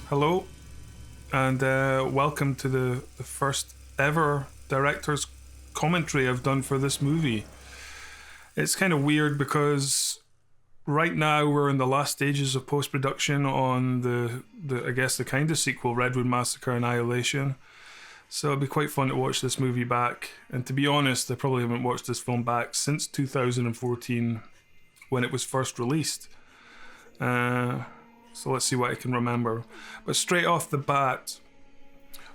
Hello, and welcome to the first ever director's commentary I've done for this movie. It's kind of weird because right now we're in the last stages of post production on the I guess the kind of sequel, Redwood Massacre Annihilation. So it'd be quite fun to watch this movie back. And to be honest, I probably haven't watched this film back since 2014 when it was first released. So let's see what I can remember. But straight off the bat,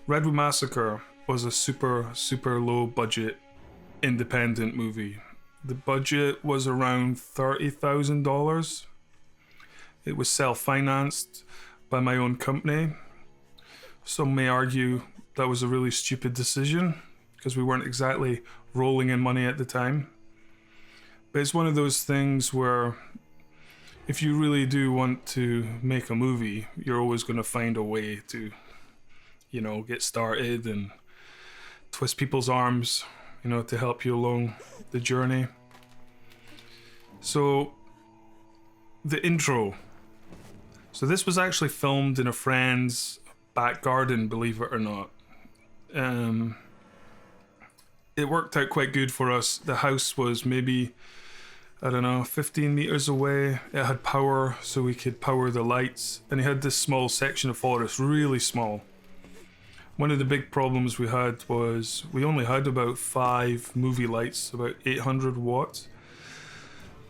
Redwood Massacre was a super low budget independent movie. The budget was around $30,000. It was self-financed by my own company. Some may argue that was a really stupid decision because we weren't exactly rolling in money at the time. But it's one of those things where if you really do want to make a movie, you're always going to find a way to, get started and twist people's arms, to help you along the journey. So, the intro. So this was actually filmed in a friend's back garden, believe it or not. It worked out quite good for us. The house was maybe, 15 meters away. It had power, so we could power the lights. And it had this small section of forest, really small. One of the big problems we had was we only had about 5 movie lights, about 800 watts.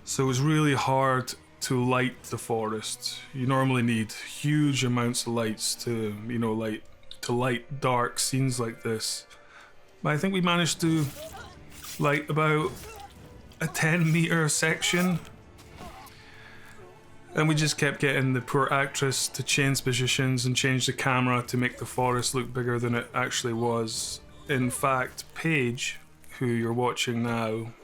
So it was really hard to light the forest. You normally need huge amounts of lights to, light dark scenes like this. But I think we managed to light about a 10-meter section, and we just kept getting the poor actress to change positions and change the camera to make the forest look bigger than it actually was. In fact, Paige, who you're watching now,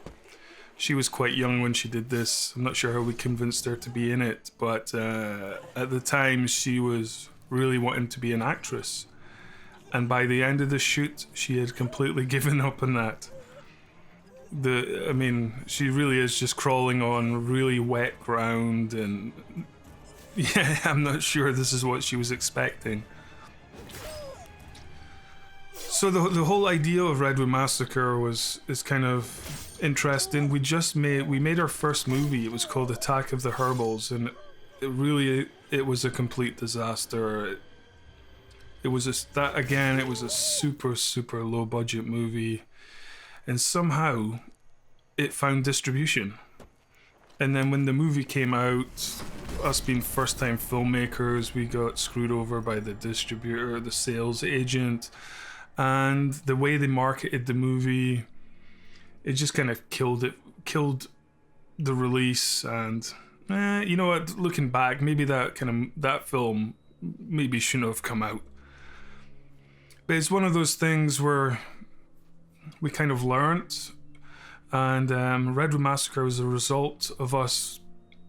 she was quite young when she did this. I'm not sure how we convinced her to be in it, but at the time she was really wanting to be an actress, and by the end of the shoot she had completely given up on that. She really is just crawling on really wet ground, and yeah, I'm not sure this is what she was expecting. So the whole idea of Redwood Massacre is kind of interesting. We made our first movie. It was called Attack of the Herbals, and it was a complete disaster. It was a super low budget movie. And somehow it found distribution. And then when the movie came out, us being first time filmmakers, we got screwed over by the distributor, the sales agent, and the way they marketed the movie, it just kind of killed the release. And you know what, looking back, maybe that film maybe shouldn't have come out. But it's one of those things where we kind of learnt, and Redwood Massacre was a result of us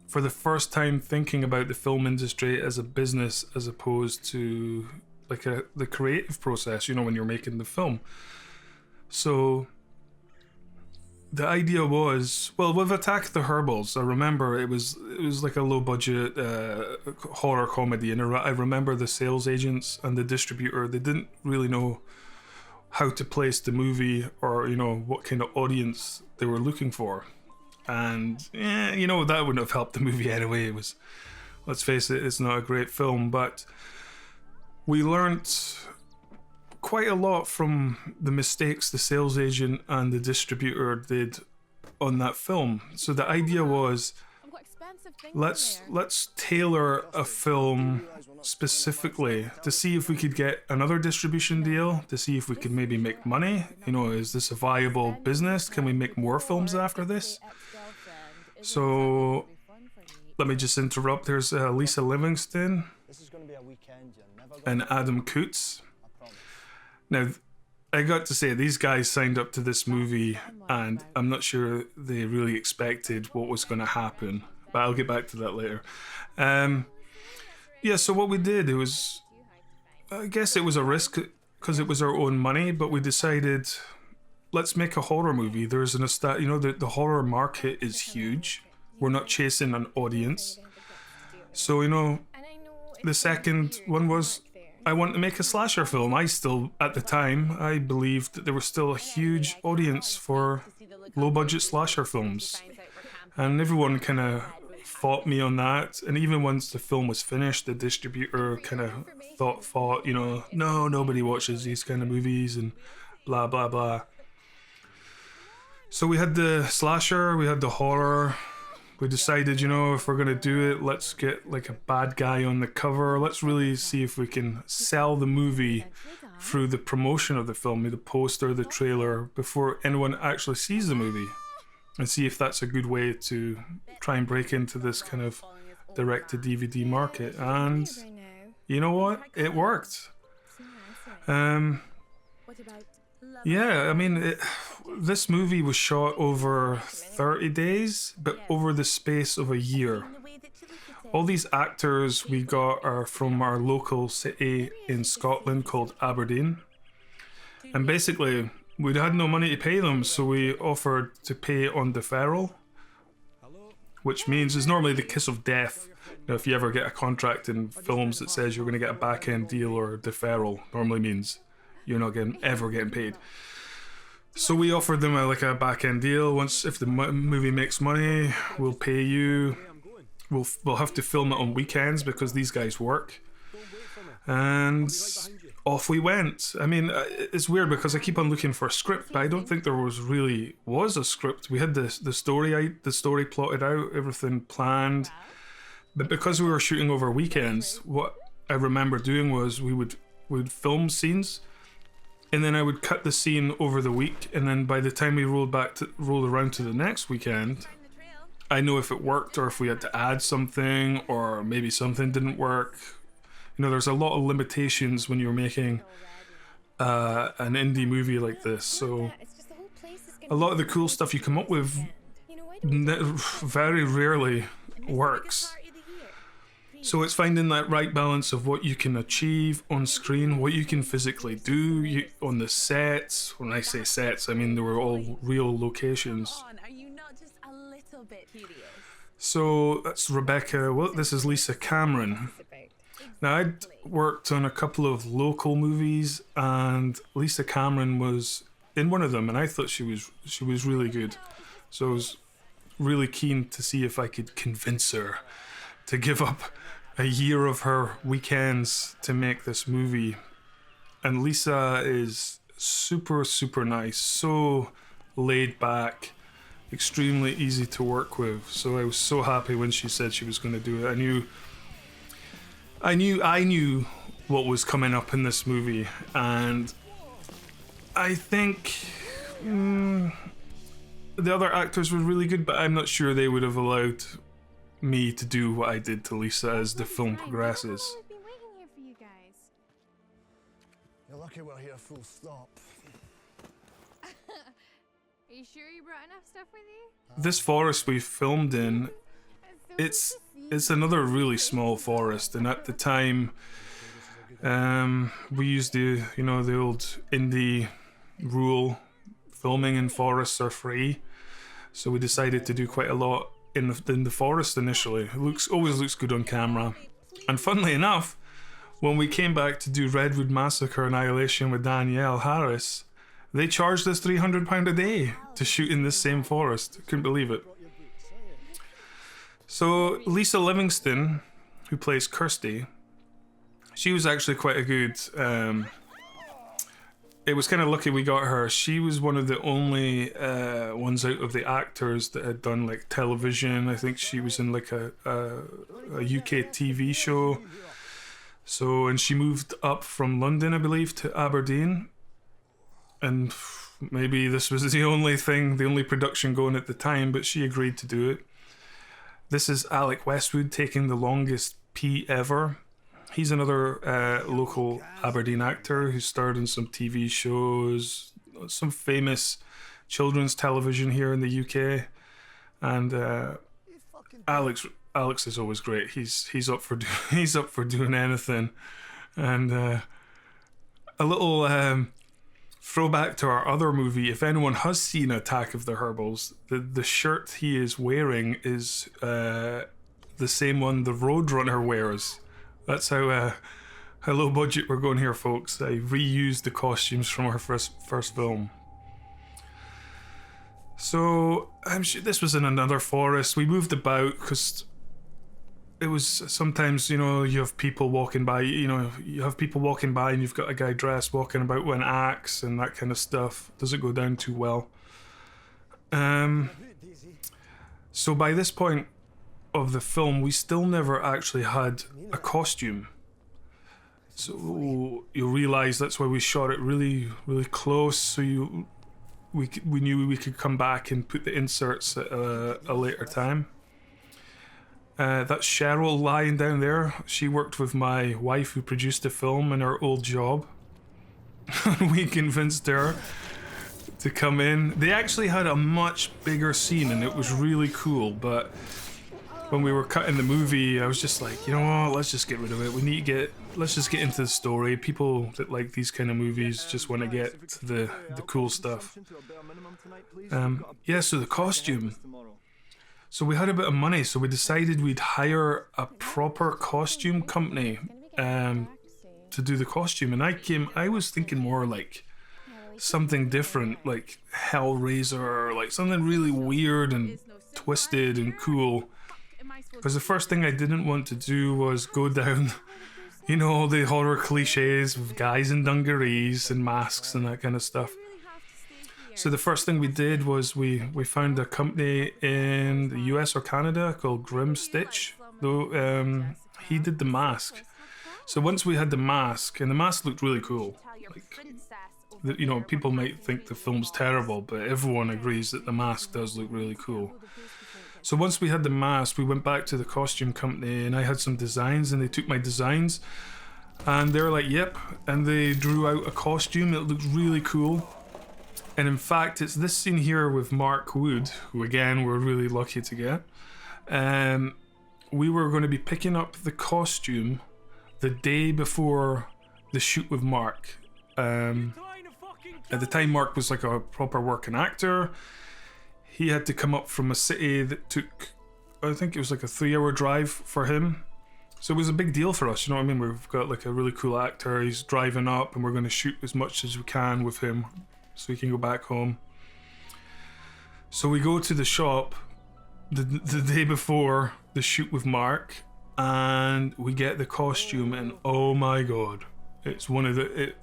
for the first time thinking about the film industry as a business as opposed to the creative process, when you're making the film. So the idea was, well, with Attack of the Herbals, I remember it was like a low budget horror comedy, and I remember the sales agents and the distributor, they didn't really know how to place the movie or what kind of audience they were looking for. And that wouldn't have helped the movie anyway. It was, let's face it, it's not a great film, but we learnt quite a lot from the mistakes the sales agent and the distributor did on that film. So the idea was, let's tailor a film specifically to see if we could get another distribution deal, to see if we could maybe make money. Is this a viable business? Can we make more films after this? So let me just interrupt. There's Lisa Livingston and Adam Coots. Now, I got to say, these guys signed up to this movie, and I'm not sure they really expected what was going to happen, but I'll get back to that later. So what we did, I guess it was a risk because it was our own money, but we decided, let's make a horror movie. There's the horror market is huge. We're not chasing an audience. So, the second one was I want to make a slasher film. I still, at the time, I believed that there was still a huge audience for low budget slasher films. And everyone kind of fought me on that. And even once the film was finished, the distributor kind of fought, no, nobody watches these kind of movies and blah, blah, blah. So we had the slasher, we had the horror. We decided, if we're going to do it, let's get like a bad guy on the cover. Let's really see if we can sell the movie through the promotion of the film, the poster, the trailer, before anyone actually sees the movie. And see if that's a good way to try and break into this kind of direct-to-DVD market. And you know what? It worked. Yeah, I mean, this movie was shot over 30 days, but over the space of a year. All these actors we got are from our local city in Scotland called Aberdeen. And basically, we had no money to pay them, so we offered to pay on deferral, which means it's normally the kiss of death. If you ever get a contract in films that says you're going to get a back-end deal or deferral, normally means you're not ever getting paid. So we offered them a back-end deal. If the movie makes money, we'll pay you. We'll have to film it on weekends because these guys work. And off we went. I mean, it's weird because I keep on looking for a script, but I don't think there was a script. We had the story plotted out, everything planned. But because we were shooting over weekends, what I remember doing was we'd film scenes, and then I would cut the scene over the week, and then by the time we rolled around to the next weekend, I know if it worked or if we had to add something or maybe something didn't work. There's a lot of limitations when you're making an indie movie like this. So a lot of the cool stuff you come up with very rarely works. So it's finding that right balance of what you can achieve on screen, what you can physically do on the sets. When I say sets, I mean they were all real locations. So that's Rebecca. Well, this is Lisa Cameron. Now, I'd worked on a couple of local movies, and Lisa Cameron was in one of them, and I thought she was really good. So I was really keen to see if I could convince her to give up a year of her weekends to make this movie. And Lisa is super, super nice, so laid back, extremely easy to work with. So I was so happy when she said she was going to do it. I knew what was coming up in this movie, and I think the other actors were really good, but I'm not sure they would have allowed me to do what I did to Lisa as the film progresses. You're lucky we're here full stop. Are you sure you brought enough stuff with you? This forest we filmed in, it's another really small forest, and at the time we used the old indie rule, filming in forests are free, so we decided to do quite a lot in the forest initially. It always looks good on camera. And funnily enough, when we came back to do Redwood Massacre Annihilation with Danielle Harris, they charged us £300 a day to shoot in this same forest. Couldn't believe it. So Lisa Livingston, who plays Kirsty, she was actually quite a good... it was kind of lucky we got her. She was one of the only ones out of the actors that had done like television. I think she was in like a UK TV show. And she moved up from London, I believe, to Aberdeen. And maybe this was the only production going at the time, but she agreed to do it. This is Alec Westwood taking the longest pee ever. He's another local Aberdeen actor who starred in some TV shows, some famous children's television here in the UK. And Alex is always great. He's up for doing anything. And a little throwback to our other movie. If anyone has seen Attack of the Herbals, the shirt he is wearing is the same one the Roadrunner wears. That's how low budget we're going here, folks. I reused the costumes from our first film. So I'm sure this was in another forest. We moved about because it was sometimes, you know, you have people walking by. You know, you have people walking by, and you've got a guy dressed walking about with an axe and that kind of stuff. Doesn't go down too well. So by this point of the film, we still never actually had a costume. So you realize that's why we shot it really, really close. So we knew we could come back and put the inserts at a later time. That's Cheryl lying down there. She worked with my wife who produced the film in her old job. We convinced her to come in. They actually had a much bigger scene and it was really cool, but when we were cutting the movie, I was just like, you know what, let's just get rid of it. Let's just get into the story. People that like these kind of movies just want to get to the cool stuff. Yeah, so the costume. So we had a bit of money, so we decided we'd hire a proper costume company to do the costume. And I was thinking more like something different, like Hellraiser, like something really weird and twisted and cool. Because the first thing I didn't want to do was go down, you know, the horror cliches with guys in dungarees and masks and that kind of stuff. So the first thing we did was we found a company in the US or Canada called Grim Stitch. Though he did the mask. So once we had the mask, and the mask looked really cool. Like, you know, people might think the film's terrible, but everyone agrees that the mask does look really cool. So once we had the mask, we went back to the costume company and I had some designs and they took my designs and they were like, yep. And they drew out a costume that looked really cool. And in fact, it's this scene here with Mark Wood, who again, we're really lucky to get. We were going to be picking up the costume the day before the shoot with Mark. At the time, Mark was like a proper working actor. He had to come up from a city that took, I think it was like a 3-hour drive for him. So it was a big deal for us, you know what I mean? We've got like a really cool actor, he's driving up and we're going to shoot as much as we can with him so he can go back home. So we go to the shop the day before the shoot with Mark and we get the costume and oh my god. It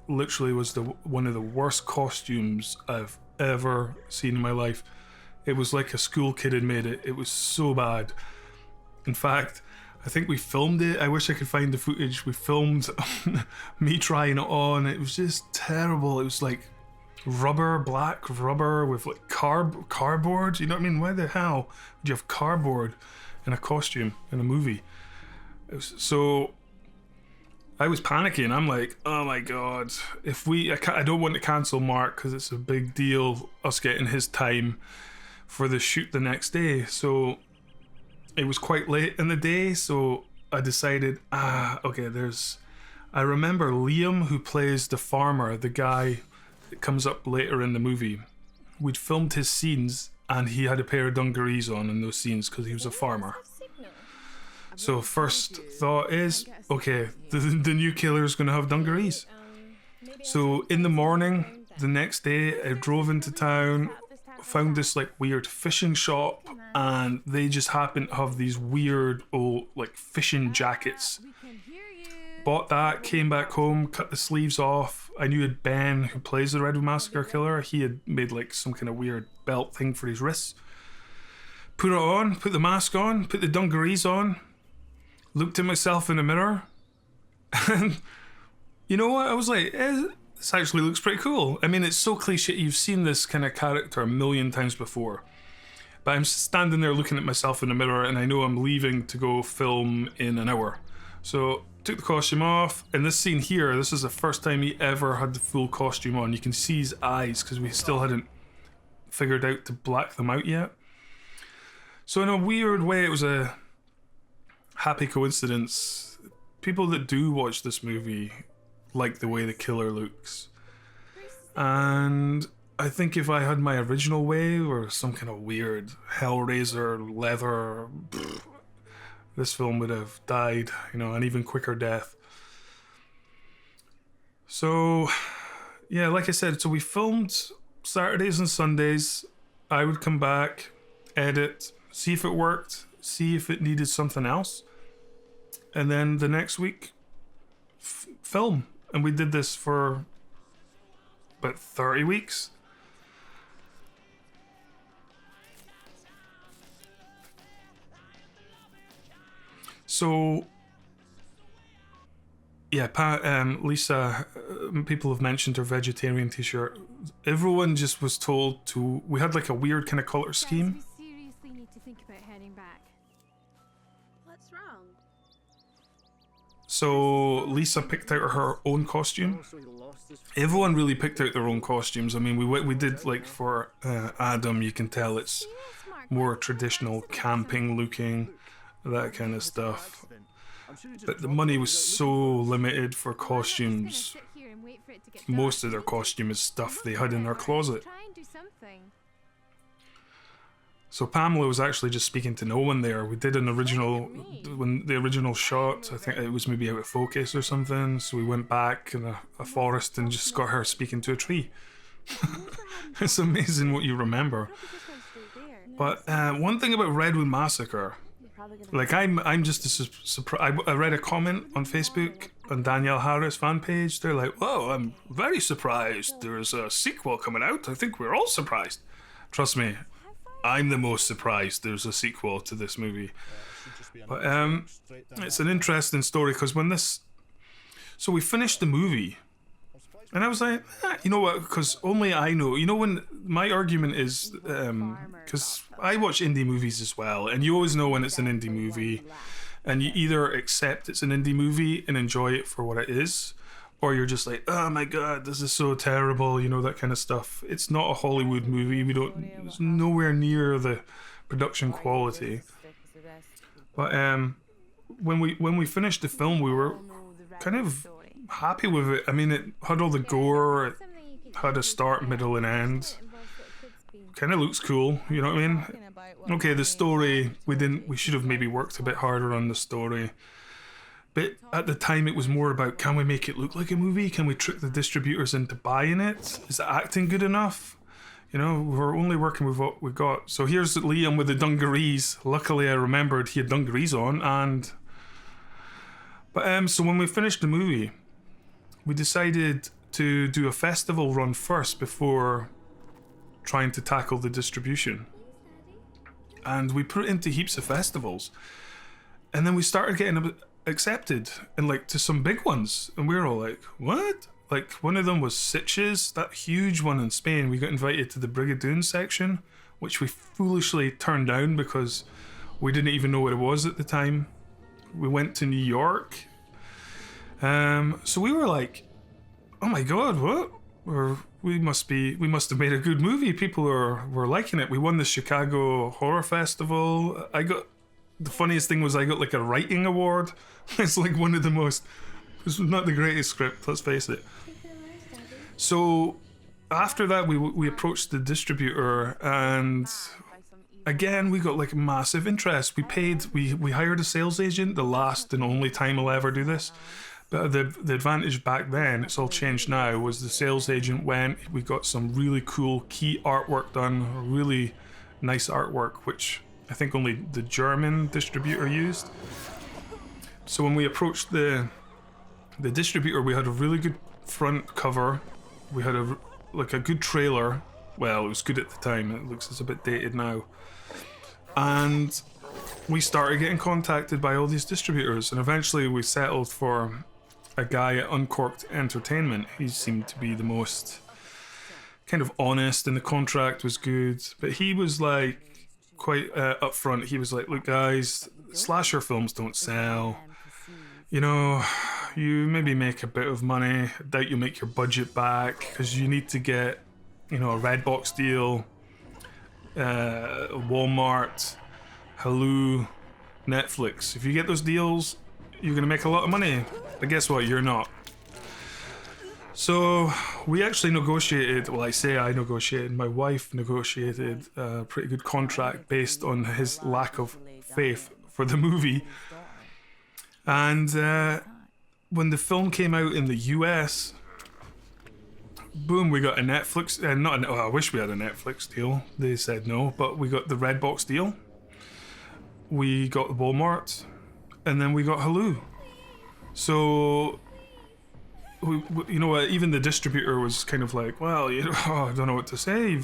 literally was one of the worst costumes I've ever seen in my life. It was like a school kid had made it. It was so bad. In fact, I think we filmed it. I wish I could find the footage. We filmed me trying it on. It was just terrible. It was like black rubber with like cardboard. You know what I mean? Why the hell would you have cardboard in a costume in a movie? So I was panicking. I'm like, oh my god. I don't want to cancel Mark because it's a big deal, us getting his time for the shoot the next day. So it was quite late in the day, so I decided, okay, I remember Liam, who plays the farmer, the guy that comes up later in the movie. We'd filmed his scenes and he had a pair of dungarees on in those scenes because he was a farmer. So first thought is, okay, the new killer's gonna have dungarees. So in the morning, the next day, I drove into town, found this like weird fishing shop, and they just happened to have these weird old like fishing jackets. Bought that, came back home, cut the sleeves off. I knew Ben, who plays the Redwood Massacre killer, he had made like some kind of weird belt thing for his wrists. Put it on, put the mask on, put the dungarees on, looked at myself in the mirror, and you know what? I was like, this actually looks pretty cool. I mean, it's so cliche. You've seen this kind of character a million times before. But I'm standing there looking at myself in the mirror and I know I'm leaving to go film in an hour. So took the costume off. And this scene here, this is the first time he ever had the full costume on. You can see his eyes because we still hadn't figured out to black them out yet. So in a weird way, it was a happy coincidence. People that do watch this movie like the way the killer looks. And I think if I had my original way or some kind of weird Hellraiser leather, this film would have died, you know, an even quicker death. So, yeah, like I said, so we filmed Saturdays and Sundays. I would come back, edit, see if it worked, see if it needed something else, and then the next week, film. And we did this for about 30 weeks. So, yeah, Lisa, people have mentioned her vegetarian t-shirt. Everyone just was told to, we had like a weird kind of color scheme. We seriously need to think about heading back. What's wrong? So Lisa picked out her own costume. Everyone really picked out their own costumes. I mean, we did like for Adam, you can tell it's more traditional camping looking, that kind of stuff. But the money was so limited for costumes. Most of their costume is stuff they had in their closet. Try and do something. So Pamela was actually just speaking to no one there. We did an original, when the original shot, I think it was maybe out of focus or something. So we went back in a forest and just got her speaking to a tree. It's amazing what you remember. But one thing about Redwood Massacre, like I'm just as surprised. I read a comment on Facebook on Danielle Harris fan page. They're like, "Whoa, I'm very surprised. There's a sequel coming out. I think we're all surprised." Trust me, I'm the most surprised there's a sequel to this movie. But it's an interesting story because so we finished the movie. And I was like, you know what, because only I know. You know, when my argument is, because I watch indie movies as well, and you always know when it's an indie movie, and you either accept it's an indie movie and enjoy it for what it is, or you're just like, oh my god, this is so terrible, you know, that kind of stuff. It's not a Hollywood movie. It's nowhere near the production quality. But when we finished the film, we were kind of happy with it. I mean, it had all the gore, it had a start, middle and end. Kind of looks cool, you know what I mean? Okay, the story, we should have maybe worked a bit harder on the story. But at the time it was more about, can we make it look like a movie? Can we trick the distributors into buying it? Is the acting good enough? You know, we're only working with what we got. So here's Liam with the dungarees. Luckily I remembered he had dungarees on, But so when we finished the movie, we decided to do a festival run first before trying to tackle the distribution. And we put it into heaps of festivals. And then we started getting accepted and like to some big ones. And we were all like, what? Like one of them was Sitges, that huge one in Spain. We got invited to the Brigadoon section, which we foolishly turned down because we didn't even know what it was at the time. We went to New York. So we were like, oh my god, what? We must have made a good movie. People were liking it. We won the Chicago Horror Festival. The funniest thing was I got like a writing award. It's like one of the most, it's not the greatest script, let's face it. So after that we approached the distributor and again we got like massive interest. We hired a sales agent, the last and only time I'll ever do this. But the advantage back then, it's all changed now, was the sales agent went, we got some really cool key artwork done, really nice artwork, which I think only the German distributor used. So when we approached the distributor, we had a really good front cover, we had a good trailer. Well, it was good at the time, it's a bit dated now. And we started getting contacted by all these distributors, and eventually we settled for a guy at Uncorked Entertainment. He seemed to be the most kind of honest, and the contract was good. But he was like quite upfront. He was like, look guys, slasher films don't sell. You know, you maybe make a bit of money. I doubt you make your budget back because you need to get, you know, a Redbox deal, Walmart, Hulu, Netflix. If you get those deals, you're gonna make a lot of money. But guess what? You're not. So we actually negotiated, well I say I negotiated, my wife negotiated a pretty good contract based on his lack of faith for the movie. And when the film came out in the US, boom, we got a Netflix. I wish we had a Netflix deal. They said no, but we got the Redbox deal. We got Walmart, and then we got Hulu. So, you know, even the distributor was kind of like, well, I don't know what to say.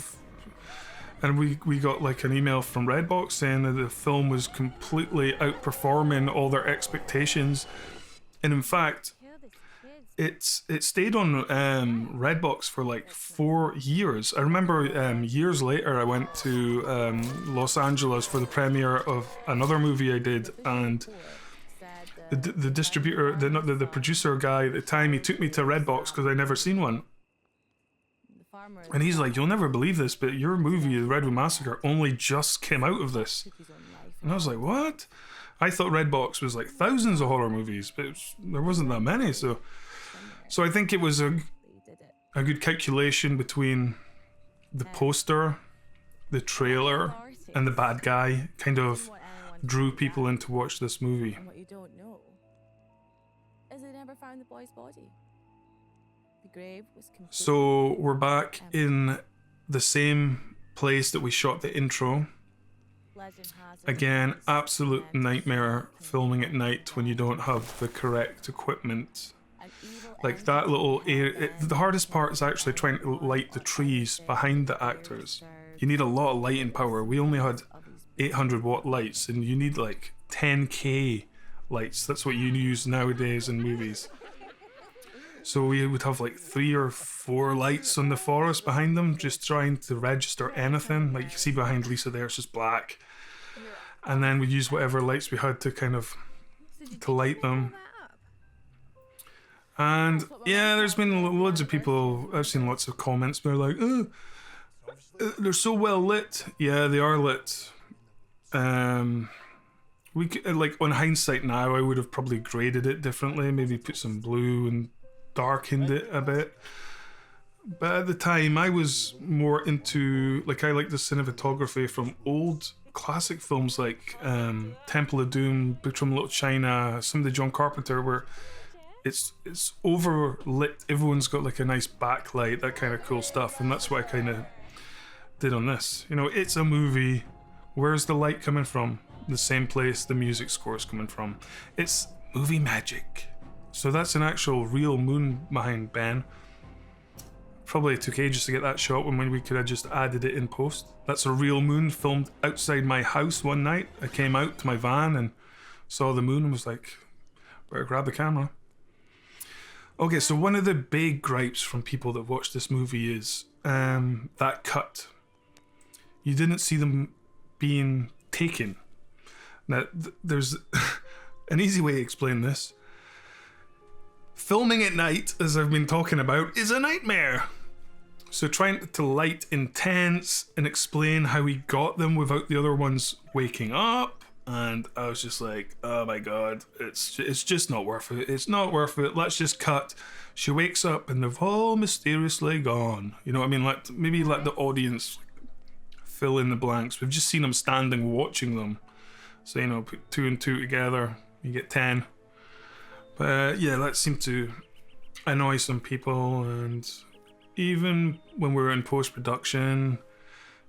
And we got like an email from Redbox saying that the film was completely outperforming all their expectations. And in fact, it stayed on Redbox for like 4 years. I remember years later I went to Los Angeles for the premiere of another movie I did, and the distributor, the producer guy at the time, he took me to Redbox because I'd never seen one. And he's like, you'll never believe this, but your movie, The Redwood Massacre, only just came out of this. And I was like, what? I thought Redbox was like thousands of horror movies, but there wasn't that many. So I think it was a good calculation between the poster, the trailer, and the bad guy kind of drew people in to watch this movie. And what you don't know is they never found the boy's body. The grave was completely... So we're back in the same place that we shot the intro. Again, absolute nightmare filming at night when you don't have the correct equipment. Like that little area, the hardest part is actually trying to light the trees behind the actors. You need a lot of lighting power. We only had 800 watt lights, and you need like 10k lights. That's what you use nowadays in movies. So we would have like 3 or 4 lights on the forest behind them, just trying to register anything. Like you see behind Lisa there, it's just black. And then we'd use whatever lights we had to kind of to light them. And yeah, there's been loads of people, I've seen lots of comments where like, oh, they're so well lit. Yeah, they are lit. We could, like, on hindsight now, I would have probably graded it differently, maybe put some blue and darkened it a bit. But at the time, I was more into, like, I like the cinematography from old classic films like Temple of Doom, Big Trouble in Little China, some of the John Carpenter, where it's overlit, everyone's got like a nice backlight, that kind of cool stuff, and that's what I kind of did on this. You know, it's a movie, where's the light coming from? The same place the music score is coming from. It's movie magic. So that's an actual real moon behind Ben. Probably took ages to get that shot when we could have just added it in post. That's a real moon filmed outside my house one night. I came out to my van and saw the moon and was like, better grab the camera. Okay, so one of the big gripes from people that watch this movie is that cut. You didn't see them being taken. Now, there's an easy way to explain this. Filming at night, as I've been talking about, is a nightmare. So trying to light intense and explain how he got them without the other ones waking up, and I was just like, oh my god, it's just not worth it. It's not worth it. Let's just cut. She wakes up and they've all mysteriously gone. You know what I mean? Like, maybe let the audience fill in the blanks. We've just seen them standing watching them. So, you know, put 2 and 2 together, you get 10. But yeah, that seemed to annoy some people, and even when we were in post-production,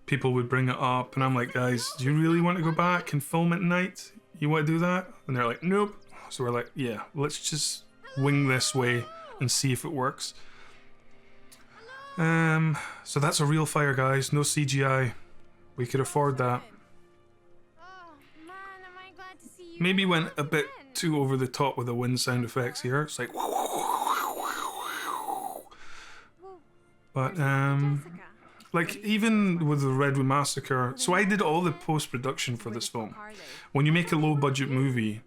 people would bring it up, and I'm like, guys, do you really want to go back and film at night? You want to do that? And they're like, nope. So we're like, yeah, let's just wing this way and see if it works. So that's a real fire, guys, no CGI. We could afford that. Maybe went a bit too over the top with the wind sound effects here. It's like, but like even with the Redwood Massacre, so I did all the post-production for this film. When you make a low-budget movie,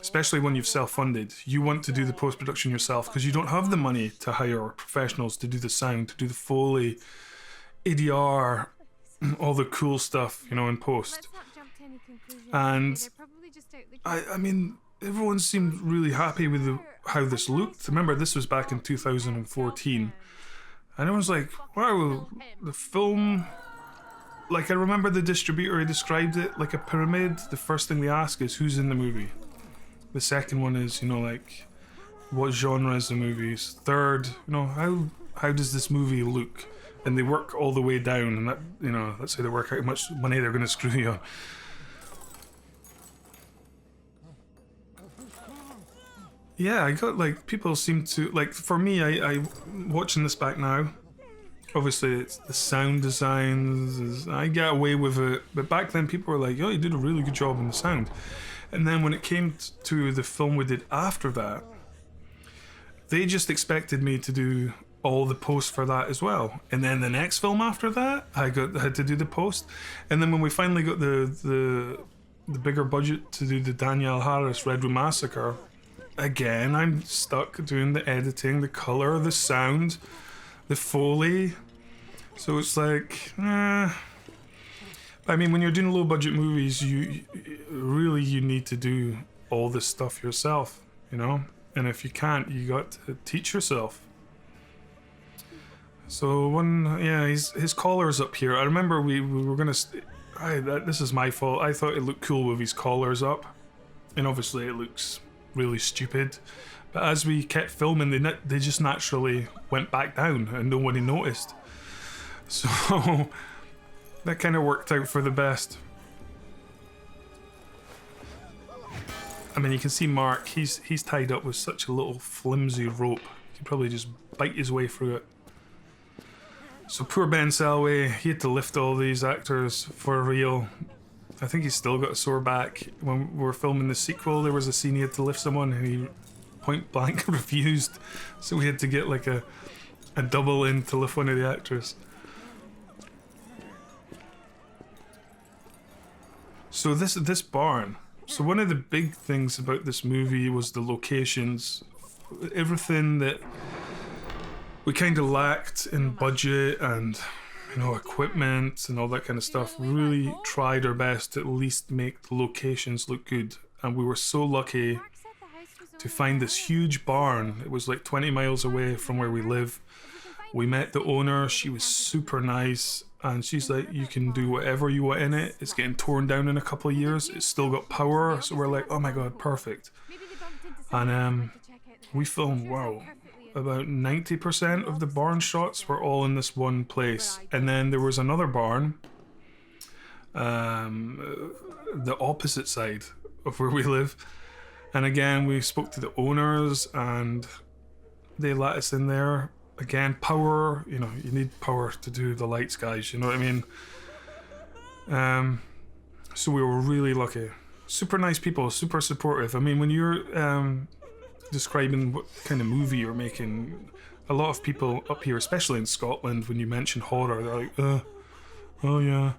especially when you've self-funded, you want to do the post-production yourself because you don't have the money to hire professionals to do the sound, to do the Foley, ADR, all the cool stuff, you know, in post. And I mean, everyone seemed really happy with how this looked. Remember, this was back in 2014. And everyone's like, wow, the film like I remember the distributor, he described it like a pyramid. The first thing they ask is who's in the movie. The second one is, you know, like what genre is the movies. Third, you know, how does this movie look? And they work all the way down, and that, you know, that's how they work out how much money they're going to screw you on. Yeah, I got like people seem to like. For me, I watching this back now. Obviously, it's the sound designs. I get away with it, but back then people were like, "Oh, you did a really good job on the sound." And then when it came to the film we did after that, they just expected me to do all the post for that as well. And then the next film after that, I had to do the post. And then when we finally got the bigger budget to do the Danielle Harris Redwood Massacre, again I'm stuck doing the editing, the color, the sound, the Foley. So it's like, I mean, when you're doing low budget movies, you need to do all this stuff yourself, you know? And if you can't, you got to teach yourself. So his collar's up here. I remember we were gonna. This is my fault. I thought it looked cool with his collars up, and obviously it looks really stupid. But as we kept filming, they just naturally went back down, and nobody noticed. So that kind of worked out for the best. I mean, you can see Mark. He's tied up with such a little flimsy rope. He could probably just bite his way through it. So poor Ben Selway, he had to lift all these actors for real. I think he's still got a sore back. When we were filming the sequel, there was a scene he had to lift someone and he point blank refused. So we had to get like a double in to lift one of the actors. So this barn. So one of the big things about this movie was the locations. Everything that we kind of lacked in budget and, you know, equipment and all that kind of stuff. We really tried our best to at least make the locations look good. And we were so lucky to find this huge barn. It was like 20 miles away from where we live. We met the owner. She was super nice. And she's like, you can do whatever you want in it. It's getting torn down in a couple of years. It's still got power. So we're like, oh my God, perfect. And we filmed, wow, about 90% of the barn shots were all in this one place. And then there was another barn, the opposite side of where we live. And again, we spoke to the owners and they let us in there. Again, power, you know, you need power to do the lights, guys, you know what I mean? So we were really lucky. Super nice people, super supportive. I mean, when you're describing what kind of movie you're making, a lot of people up here, especially in Scotland, when you mention horror, they're like, oh yeah,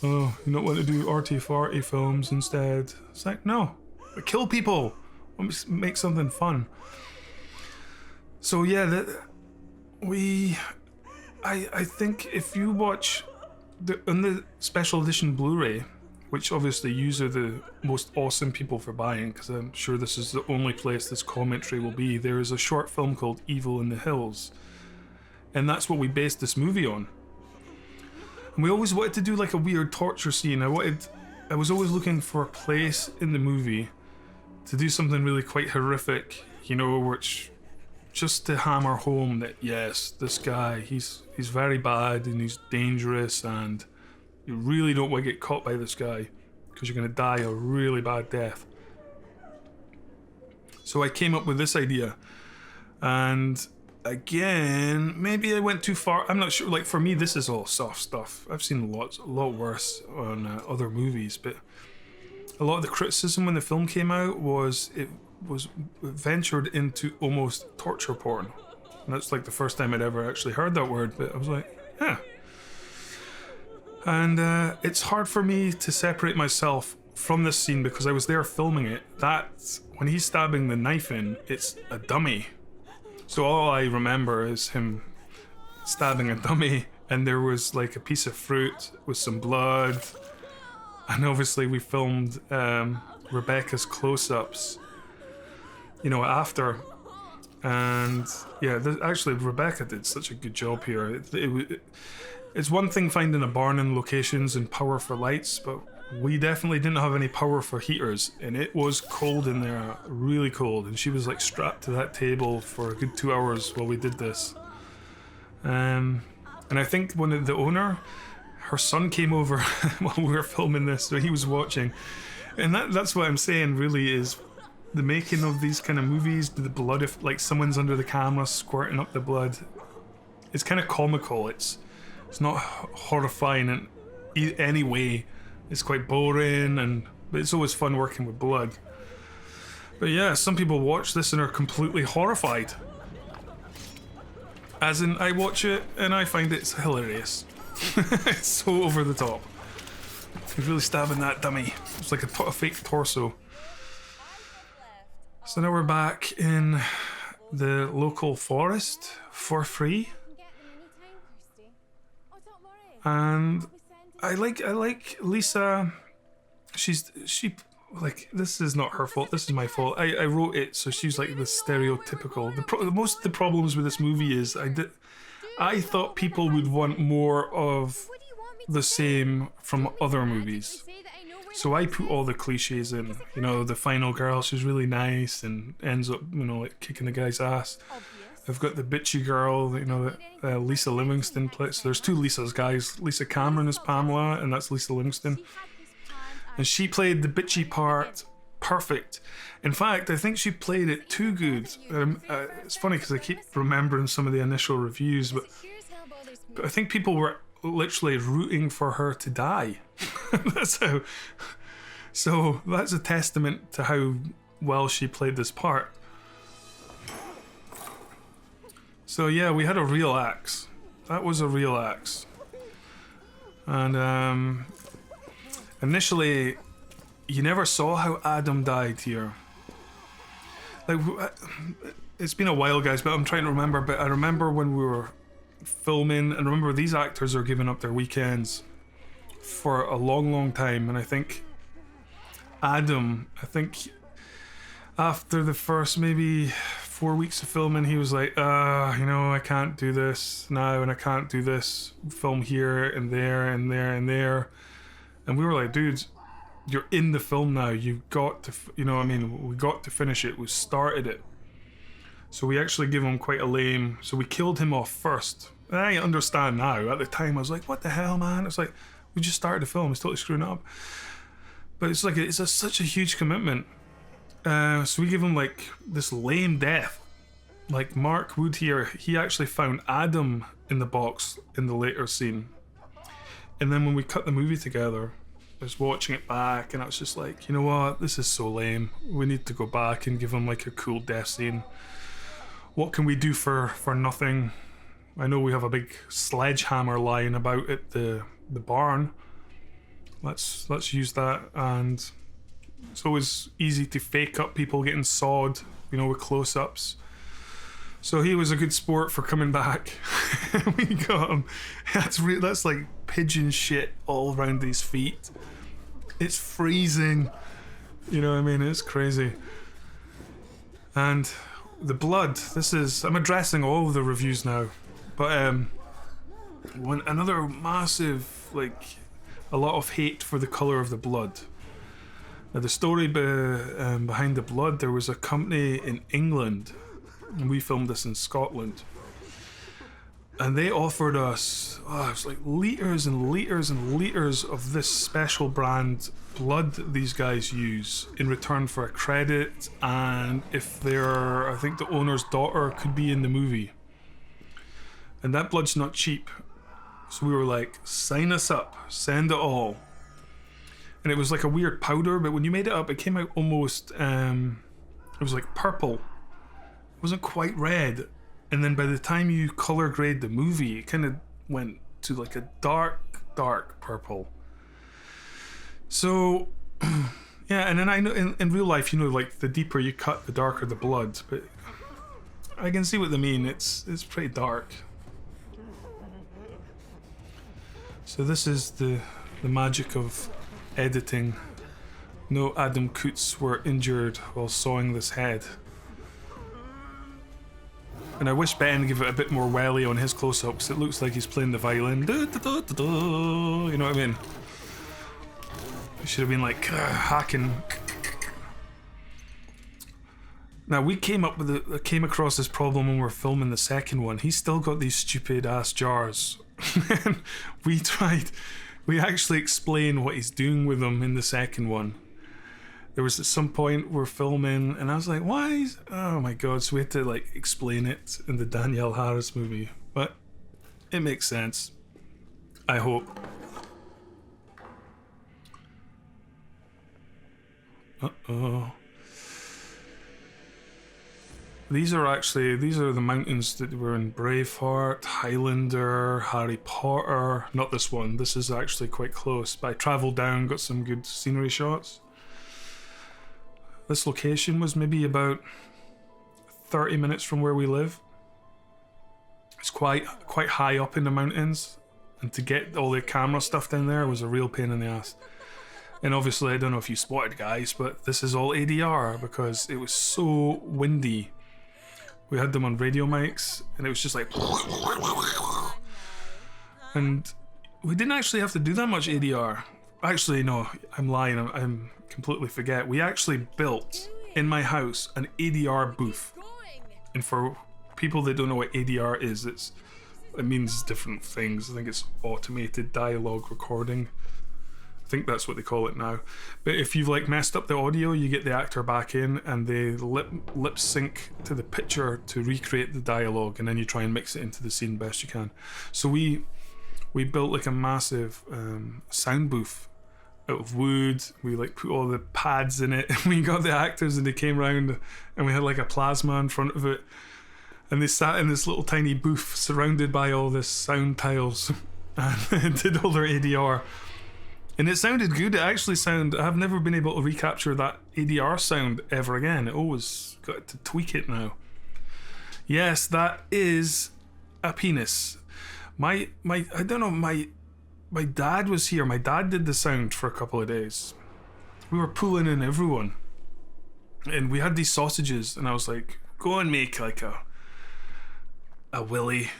oh, you don't want to do arty-farty films instead. It's like, no, kill people, make something fun. So yeah, I think if you watch on the special edition Blu-ray, which obviously you are the most awesome people for buying, because I'm sure this is the only place this commentary will be, there is a short film called Evil in the Hills. And that's what we based this movie on. And we always wanted to do like a weird torture scene. I was always looking for a place in the movie to do something really quite horrific, you know, which just to hammer home that yes, this guy, he's very bad and he's dangerous and you really don't want to get caught by this guy because you're going to die a really bad death. So I came up with this idea. And again, maybe I went too far. I'm not sure. Like for me, this is all soft stuff. I've seen a lot worse on other movies. But a lot of the criticism when the film came out was it was ventured into almost torture porn. And that's like the first time I'd ever actually heard that word. But I was like, yeah. And it's hard for me to separate myself from this scene because I was there filming it. That, when he's stabbing the knife in, it's a dummy. So all I remember is him stabbing a dummy and there was like a piece of fruit with some blood. And obviously we filmed Rebecca's close-ups, you know, after. And yeah, actually Rebecca did such a good job here. it's one thing finding a barn in locations and power for lights, but we definitely didn't have any power for heaters, and it was cold in there, really cold, and she was like strapped to that table for a good 2 hours while we did this. And I think one of the owner, her son came over while we were filming this, so he was watching, and that's what I'm saying really is the making of these kind of movies, the blood, if like someone's under the camera squirting up the blood, it's kind of comical. It's not horrifying in any way. It's quite boring, but it's always fun working with blood. But yeah, some people watch this and are completely horrified. As in, I watch it and I find it's hilarious. It's so over the top. He's really stabbing that dummy. It's like a fake torso. So now we're back in the local forest for free. And I like Lisa. She like, this is not her fault, this is my fault. I wrote it, so she's like the stereotypical. Most of the problems with this movie is I thought people would want more of the same from other movies. So I put all the cliches in, you know, the final girl, she's really nice and ends up, you know, like kicking the guy's ass. I've got the bitchy girl, you know, that Lisa Livingston plays. So there's two Lisas, guys. Lisa Cameron is Pamela, and that's Lisa Livingston. And she played the bitchy part perfect. In fact, I think she played it too good. It's funny because I keep remembering some of the initial reviews, but I think people were literally rooting for her to die. That's how. So that's a testament to how well she played this part. So yeah, we had a real axe. That was a real axe. And initially, you never saw how Adam died here. Like, it's been a while, guys, but I'm trying to remember. But I remember when we were filming, and remember these actors are giving up their weekends for a long, long time. And I think Adam, after the first maybe 4 weeks of filming, he was like, you know, I can't do this now, and I can't do this film here and there and there and there. And we were like, dude, you're in the film now. You've got to, you know what I mean? We got to finish it. We started it. So we actually give him quite a lame, so we killed him off first. And I understand now. At the time, I was like, what the hell, man? It's like, we just started the film. It's totally screwing up. But it's like, such a huge commitment. So we give him like this lame death. Like Mark Wood here, he actually found Adam in the box in the later scene. And then when we cut the movie together, I was watching it back and I was just like, you know what, this is so lame. We need to go back and give him like a cool death scene. What can we do for nothing? I know we have a big sledgehammer lying about at the barn. Let's use that. And it's always easy to fake up people getting sawed, you know, with close-ups. So he was a good sport for coming back. We got him. That's like pigeon shit all around his feet. It's freezing. You know what I mean? It's crazy. And the blood. I'm addressing all of the reviews now. But when another massive, like, a lot of hate for the color of the blood. Now the story behind the blood, there was a company in England, and we filmed this in Scotland, and they offered us, it was like liters and liters and liters of this special brand blood these guys use in return for a credit, and if I think the owner's daughter could be in the movie. And that blood's not cheap. So we were like, sign us up, send it all. And it was like a weird powder, but when you made it up, it came out almost, it was like purple. It wasn't quite red. And then by the time you color grade the movie, it kind of went to like a dark, dark purple. So, yeah, and then I know in real life, you know, like the deeper you cut, the darker the blood. But I can see what they mean. It's pretty dark. So this is the magic of editing. No Adam Coots were injured while sawing this head. And I wish Ben gave it a bit more welly on his close-ups. It looks like he's playing the violin. You know what I mean? It should have been like hacking. Now we came across this problem when we were filming the second one. He's still got these stupid ass jars. And we actually explain what he's doing with them in the second one. There was at some point we're filming and I was like, why? Oh my god, so we had to like explain it in the Danielle Harris movie. But it makes sense. I hope. Uh-oh. These are the mountains that were in Braveheart, Highlander, Harry Potter. Not this one. This is actually quite close. But I travelled down, got some good scenery shots. This location was maybe about 30 minutes from where we live. It's quite high up in the mountains, and to get all the camera stuff down there was a real pain in the ass. And obviously, I don't know if you spotted, guys, but this is all ADR because it was so windy. We had them on radio mics, and it was just like... And we didn't actually have to do that much ADR. Actually, no, I'm lying. I'm completely forget. We actually built, in my house, an ADR booth. And for people that don't know what ADR is, it means different things. I think it's automated dialogue recording. I think that's what they call it now. But if you've like messed up the audio, you get the actor back in and they lip sync to the picture to recreate the dialogue, and then you try and mix it into the scene best you can. So we built like a massive sound booth out of wood. We like put all the pads in it, and we got the actors and they came round, and we had like a plasma in front of it, and they sat in this little tiny booth surrounded by all this sound tiles and did all their ADR. And it sounded good. It actually I've never been able to recapture that ADR sound ever again. It always got to tweak it now. Yes, that is a penis. I don't know, my dad was here. My dad did the sound for a couple of days. We were pulling in everyone. And we had these sausages, and I was like, go and make like a willy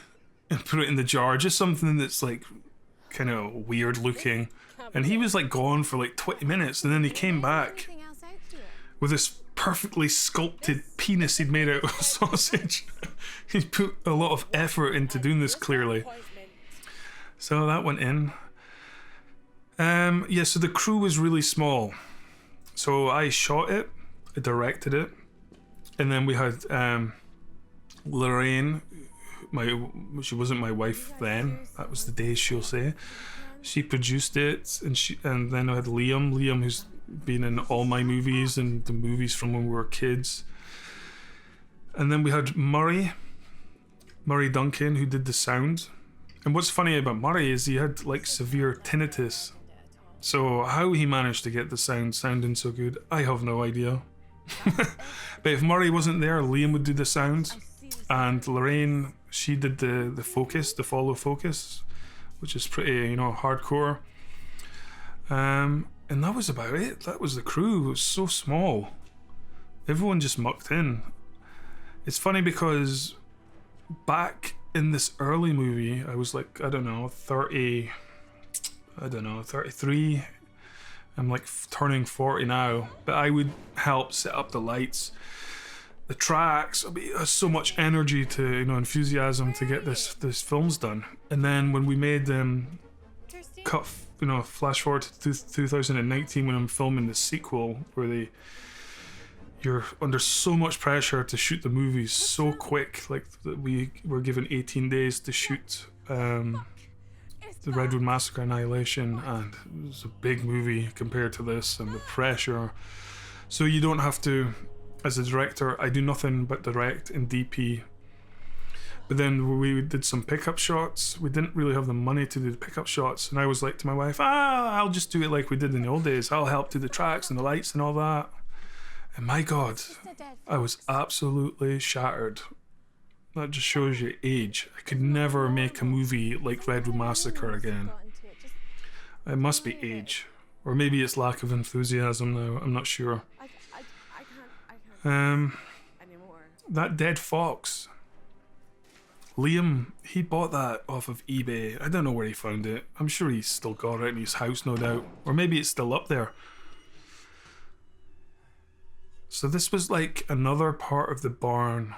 and put it in the jar. Just something that's like kind of weird looking. And he was like gone for like 20 minutes, and then he came back with this perfectly sculpted penis he'd made out of sausage. He put a lot of effort into doing this, clearly. So that went in. Yeah, so the crew was really small. So I shot it, I directed it, and then we had Lorraine, she wasn't my wife then, that was the day she'll say. She produced it, and then I had Liam, who's been in all my movies and the movies from when we were kids. And then we had Murray Duncan, who did the sound. And what's funny about Murray is he had like severe tinnitus. So how he managed to get the sound sounding so good, I have no idea. But if Murray wasn't there, Liam would do the sound. And Lorraine, she did the focus, the follow focus, which is pretty, hardcore. And that was about it. That was the crew. It was so small. Everyone just mucked in. It's funny because back in this early movie, I was like, 33. I'm like turning 40 now. But I would help set up the lights, the tracks. So much energy to, enthusiasm to get this films done. And then when we made them flash forward to 2019 when I'm filming the sequel, where you're under so much pressure to shoot the movies so quick, like we were given 18 days to shoot the Redwood Massacre Annihilation, and it was a big movie compared to this, and the pressure. So you don't have to, as a director, I do nothing but direct and DP. But then we did some pickup shots. We didn't really have the money to do the pickup shots, and I was like to my wife, I'll just do it like we did in the old days. I'll help do the tracks and the lights and all that. And my God, I was absolutely shattered. That just shows you age. I could never make a movie like Redwood Massacre again. It must be age. Or maybe it's lack of enthusiasm now, I'm not sure. I can't That dead fox. Liam, he bought that off of eBay. I don't know where he found it. I'm sure he's still got it in his house, no doubt. Or maybe it's still up there. So this was like another part of the barn.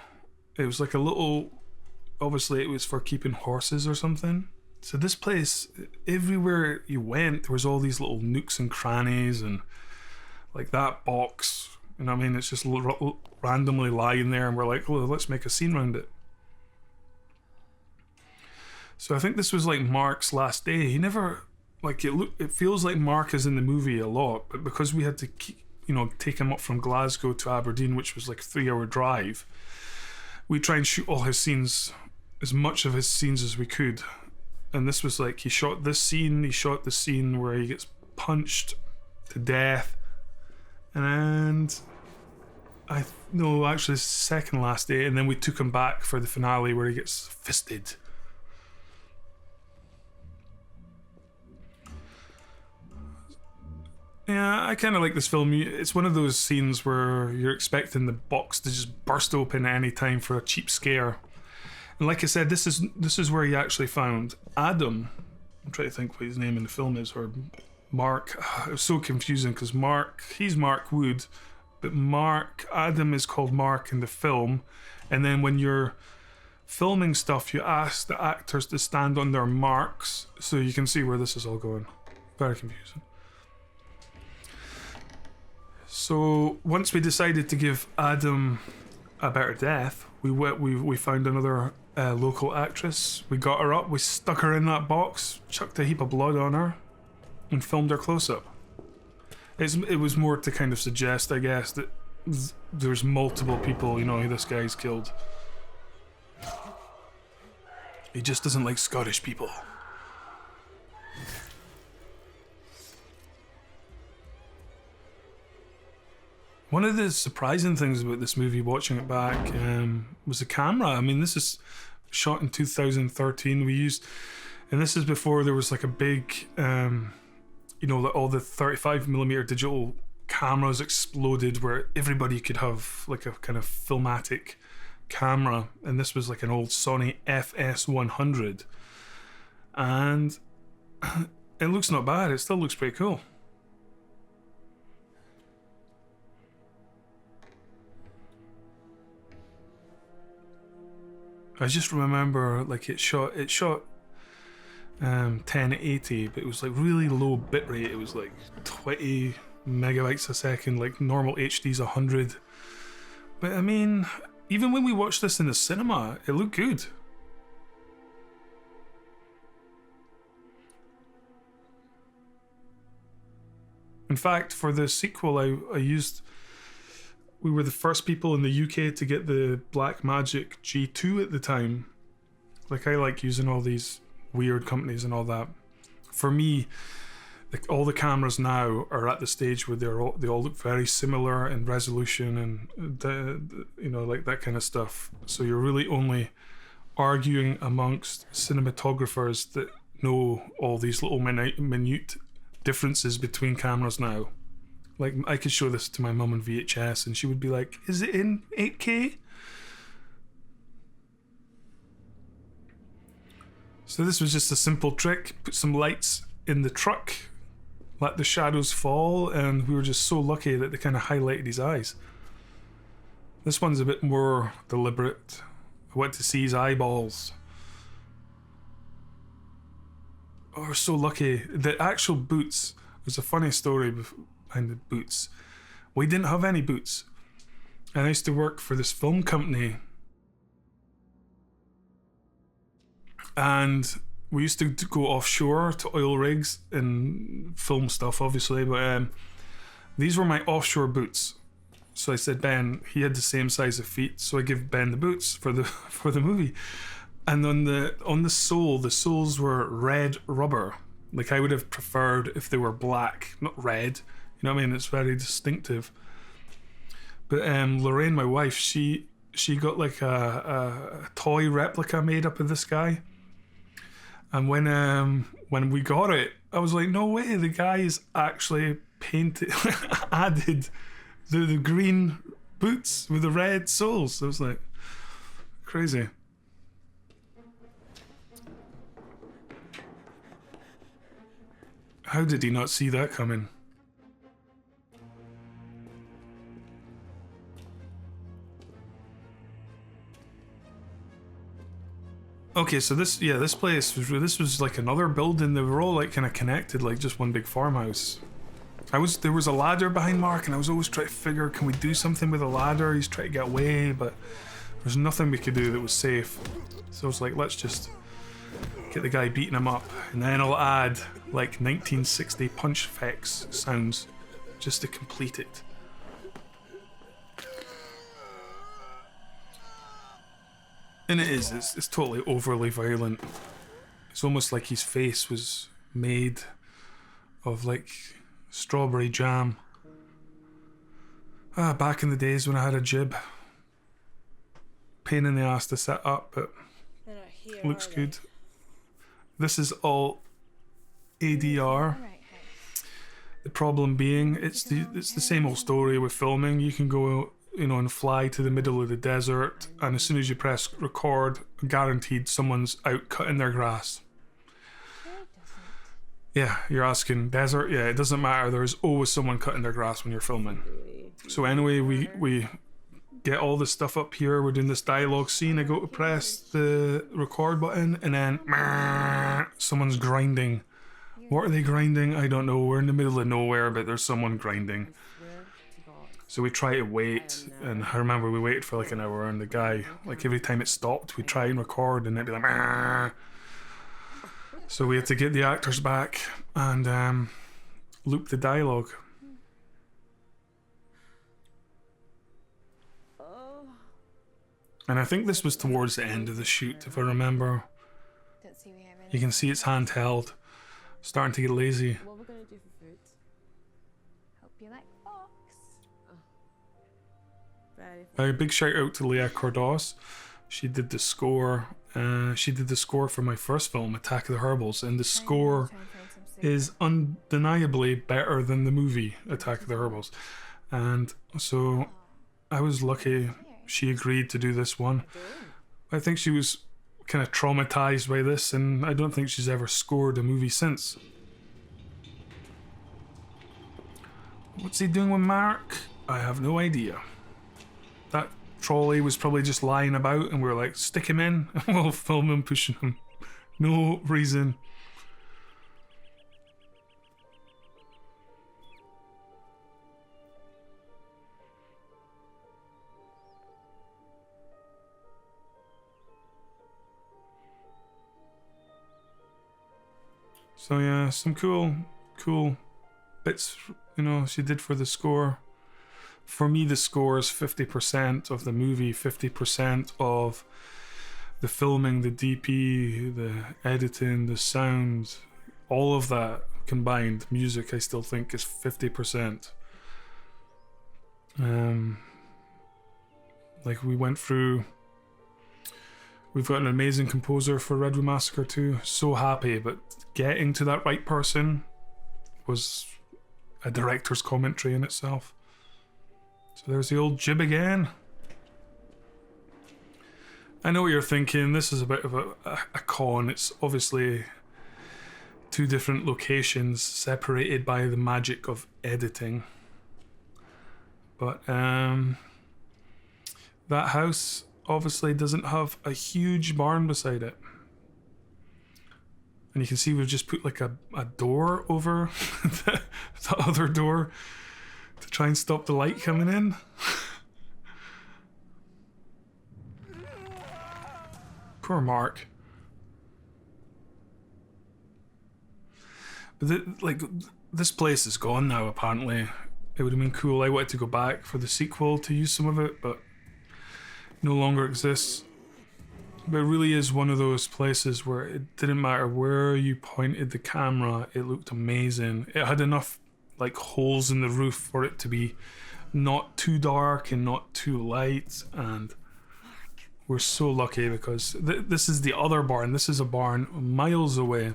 It was like a little... Obviously it was for keeping horses or something. So this place, everywhere you went, there was all these little nooks and crannies, and like that box, you know what I mean? It's just randomly lying there, and we're like, oh, let's make a scene around it. So I think this was like Mark's last day. He never, like, it feels like Mark is in the movie a lot, but because we had to take him up from Glasgow to Aberdeen, which was like a 3-hour drive, we try and shoot all his scenes, as much of his scenes as we could. And this was like, he shot this scene, he shot the scene where he gets punched to death, and actually it's the second last day, and then we took him back for the finale where he gets fisted. Yeah, I kind of like this film. It's one of those scenes where you're expecting the box to just burst open at any time for a cheap scare. And like I said, this is where he actually found Adam. I'm trying to think what his name in the film is, or Mark. It was so confusing because he's Mark Wood, but Adam is called Mark in the film. And then when you're filming stuff, you ask the actors to stand on their marks so you can see where this is all going. Very confusing. So once we decided to give Adam a better death, we found another local actress. We got her up, we stuck her in that box, chucked a heap of blood on her, and filmed her close up. It was more to kind of suggest, I guess, that there's multiple people, this guy's killed. He just doesn't like Scottish people. One of the surprising things about this movie, watching it back, was the camera. I mean, this is shot in 2013. And this is before there was like a big, like all the 35mm digital cameras exploded, where everybody could have like a kind of filmatic camera. And this was like an old Sony FS100. And it looks not bad. It still looks pretty cool. I just remember like it shot 1080, but it was like really low bitrate. It was like 20 megabytes a second, like normal HD's 100. But I mean, even when we watched this in the cinema, it looked good. In fact, for the sequel, we were the first people in the UK to get the Blackmagic G2 at the time. Like, I like using all these weird companies and all that. For me, like, all the cameras now are at the stage where they all look very similar in resolution and like that kind of stuff. So you're really only arguing amongst cinematographers that know all these little minute differences between cameras now. Like, I could show this to my mum on VHS and she would be like, is it in 8K? So this was just a simple trick. Put some lights in the truck, let the shadows fall, and we were just so lucky that they kind of highlighted his eyes. This one's a bit more deliberate. I went to see his eyeballs. Oh, we're so lucky. The actual boots, there's a funny story behind the boots. We didn't have any boots. And I used to work for this film company. And we used to go offshore to oil rigs and film stuff, obviously. But these were my offshore boots. So I said, Ben, he had the same size of feet, so I give Ben the boots for the movie. And on the sole, the soles were red rubber. Like, I would have preferred if they were black, not red. You know what I mean? It's very distinctive. But Lorraine, my wife, she got like a toy replica made up of this guy. And when we got it, I was like, no way, the guy is actually painted, added the green boots with the red soles. I was like, crazy. How did he not see that coming? Okay, so this place was like another building. They were all like kind of connected, like just one big farmhouse. There was a ladder behind Mark, and I was always trying to figure, can we do something with a ladder? He's trying to get away, but there's nothing we could do that was safe. So I was like, let's just get the guy beating him up, and then I'll add like 1960 punch effects sounds just to complete it. And it's totally overly violent. It's almost like his face was made of like strawberry jam. Back in the days when I had a jib. Pain in the ass to set up, but They're not here, looks are they? good. This is all ADR. The problem being, it's the same old story with filming. You can go, and fly to the middle of the desert, and as soon as you press record, guaranteed someone's out cutting their grass. Yeah, you're asking, desert? Yeah, it doesn't matter. There's always someone cutting their grass when you're filming. So anyway, we get all this stuff up here. We're doing this dialogue scene. I go to press the record button, and then someone's grinding. What are they grinding? I don't know. We're in the middle of nowhere, but there's someone grinding. So we try to wait, and I remember we waited for like an hour, and the guy, like every time it stopped, we'd try and record, and it'd be like, Mah. So we had to get the actors back and loop the dialogue. And I think this was towards the end of the shoot, if I remember. You can see it's handheld, starting to get lazy. What we're gonna do for food? Hope you like fox. Very A big shout out to Leah Cordos. She did the score. She did the score for my first film, Attack of the Herbals, and the score is undeniably better than the movie Attack of the Herbals. And so I was lucky she agreed to do this one. I think she was kind of traumatized by this, and I don't think she's ever scored a movie since. What's he doing with Mark? I have no idea. That trolley was probably just lying about, and we were like, stick him in, and we'll film him pushing him. No reason. So yeah, some cool bits, she did for the score. For me, the score is 50% of the movie, 50% of the filming, the DP, the editing, the sound, all of that combined. Music, I still think, is 50%. Like we went through. We've got an amazing composer for Redwood Massacre 2. So happy, but getting to that right person was a director's commentary in itself. So there's the old jib again. I know what you're thinking. This is a bit of a con. It's obviously two different locations separated by the magic of editing. But that house obviously doesn't have a huge barn beside it. And you can see we've just put like a door over the other door to try and stop the light coming in. Poor Mark. But this place is gone now, apparently. It would have been cool. I wanted to go back for the sequel to use some of it, but no longer exists. But it really is one of those places where it didn't matter where you pointed the camera, it looked amazing. It had enough like holes in the roof for it to be not too dark and not too light, and we're so lucky because this is the other barn. This is a barn miles away.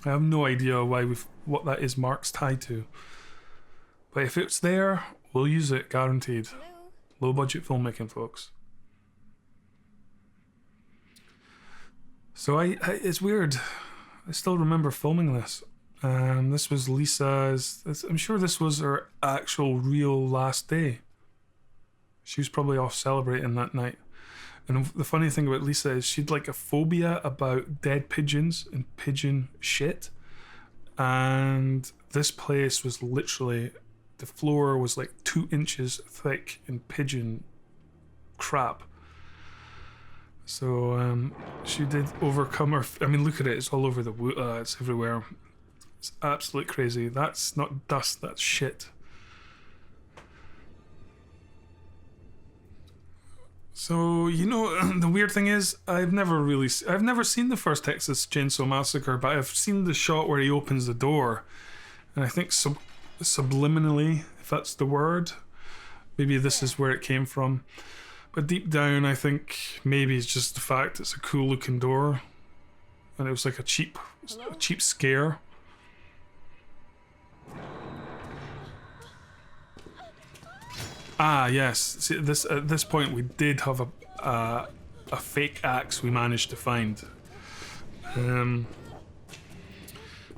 I have no idea what that is Mark's tied to. But if it's there, we'll use it, guaranteed. Low budget filmmaking, folks. So it's weird. I still remember filming this. This was Lisa's. I'm sure this was her actual real last day. She was probably off celebrating that night. And the funny thing about Lisa is she'd like a phobia about dead pigeons and pigeon shit. And this place was literally, the floor was like 2 inches thick in pigeon crap. So she did overcome her. I mean, look at it. It's all over the it's everywhere. It's absolutely crazy. That's not dust. That's shit. So, you know, the weird thing is, I've never seen the first Texas Chainsaw Massacre, but I've seen the shot where he opens the door, and I think subliminally, if that's the word, maybe this is where it came from. But deep down, I think maybe it's just the fact it's a cool looking door, and it was like a cheap scare. Ah, yes. See, at this point, we did have a fake axe we managed to find.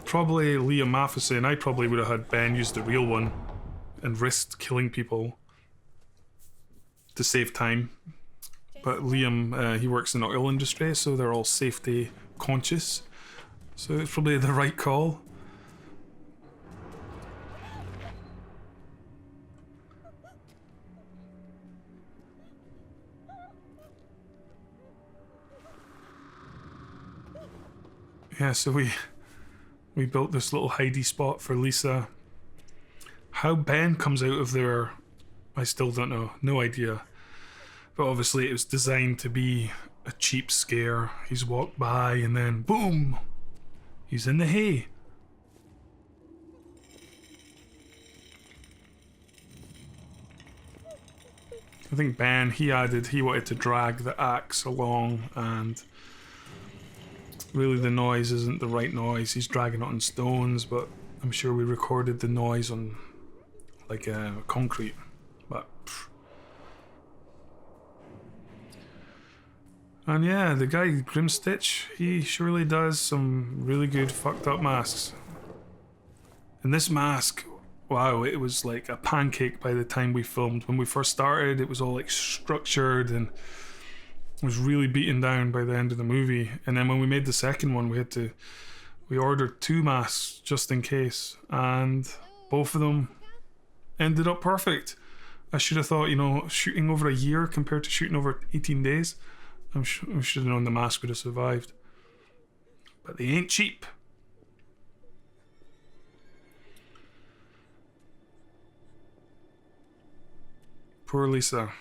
Probably Liam Matheson and I probably would have had Ben use the real one and risked killing people to save time. But Liam, he works in the oil industry, so they're all safety conscious. So it's probably the right call. Yeah, so we built this little hidey spot for Lisa. How Ben comes out of there, I still don't know. No idea. But obviously it was designed to be a cheap scare. He's walked by and then boom! He's in the hay. I think Ben, he wanted to drag the axe along, and really the noise isn't the right noise. He's dragging it on stones, but I'm sure we recorded the noise on like concrete. But and yeah, the guy Grimstitch, he surely does some really good fucked up masks. And this mask, wow, it was like a pancake by the time we filmed. When we first started, it was all like structured and was really beaten down by the end of the movie. And then when we made the second one, we ordered 2 masks just in case, and both of them ended up perfect. I should have thought, you know, shooting over a year compared to shooting over 18 days, I should have known the mask would have survived. But they ain't cheap. Poor Lisa.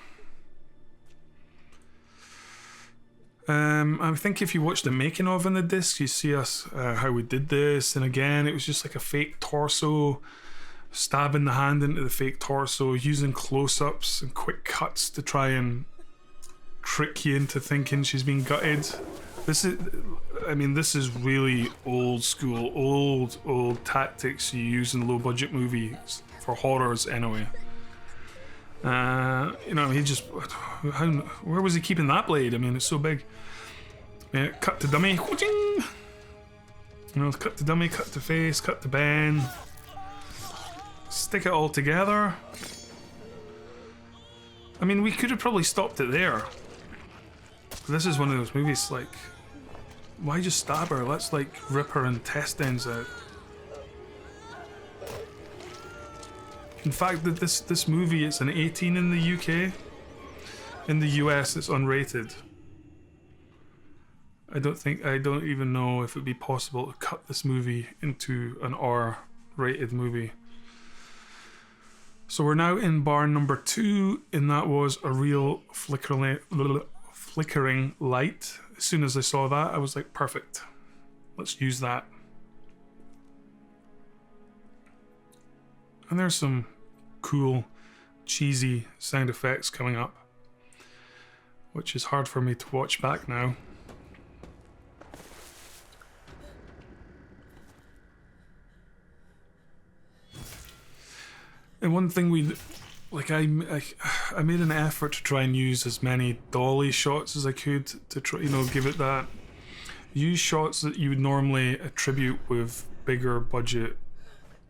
I think if you watch the making of in the disc, you see us how we did this, and again it was just like a fake torso, stabbing the hand into the fake torso, using close-ups and quick cuts to try and trick you into thinking she's been gutted. This is really old school, old tactics you use in low-budget movies for horrors anyway. You know, where was he keeping that blade? I mean, it's so big. Cut to dummy. You know, cut to dummy, cut to face, cut to Ben. Stick it all together. I mean, we could have probably stopped it there. This is one of those movies, like, why just stab her? Let's, like, rip her intestines out. In fact, that this movie is an 18 in the UK. In the US, it's unrated. I don't even know if it'd be possible to cut this movie into an R-rated movie. So we're now in bar number 2, and that was a real flickering light. As soon as I saw that, I was like, perfect. Let's use that. And there's some cool, cheesy sound effects coming up, which is hard for me to watch back now. And one thing I made an effort to try and use as many dolly shots as I could to try, you know, give it that use shots that you would normally attribute with bigger budget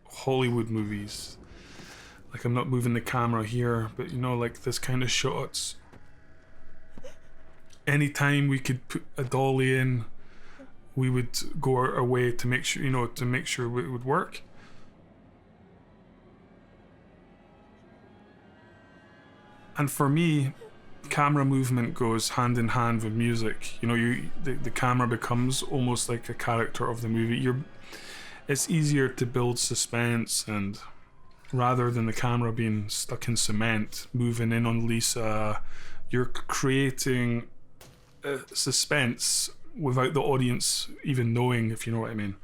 Hollywood movies. Like, I'm not moving the camera here, but you know, like this kind of shots. Anytime we could put a dolly in, we would go our way to make sure, you know, to make sure it would work. And for me, camera movement goes hand in hand with music. You know, the camera becomes almost like a character of the movie. It's easier to build suspense, and rather than the camera being stuck in cement, moving in on Lisa, you're creating suspense without the audience even knowing, if you know what I mean.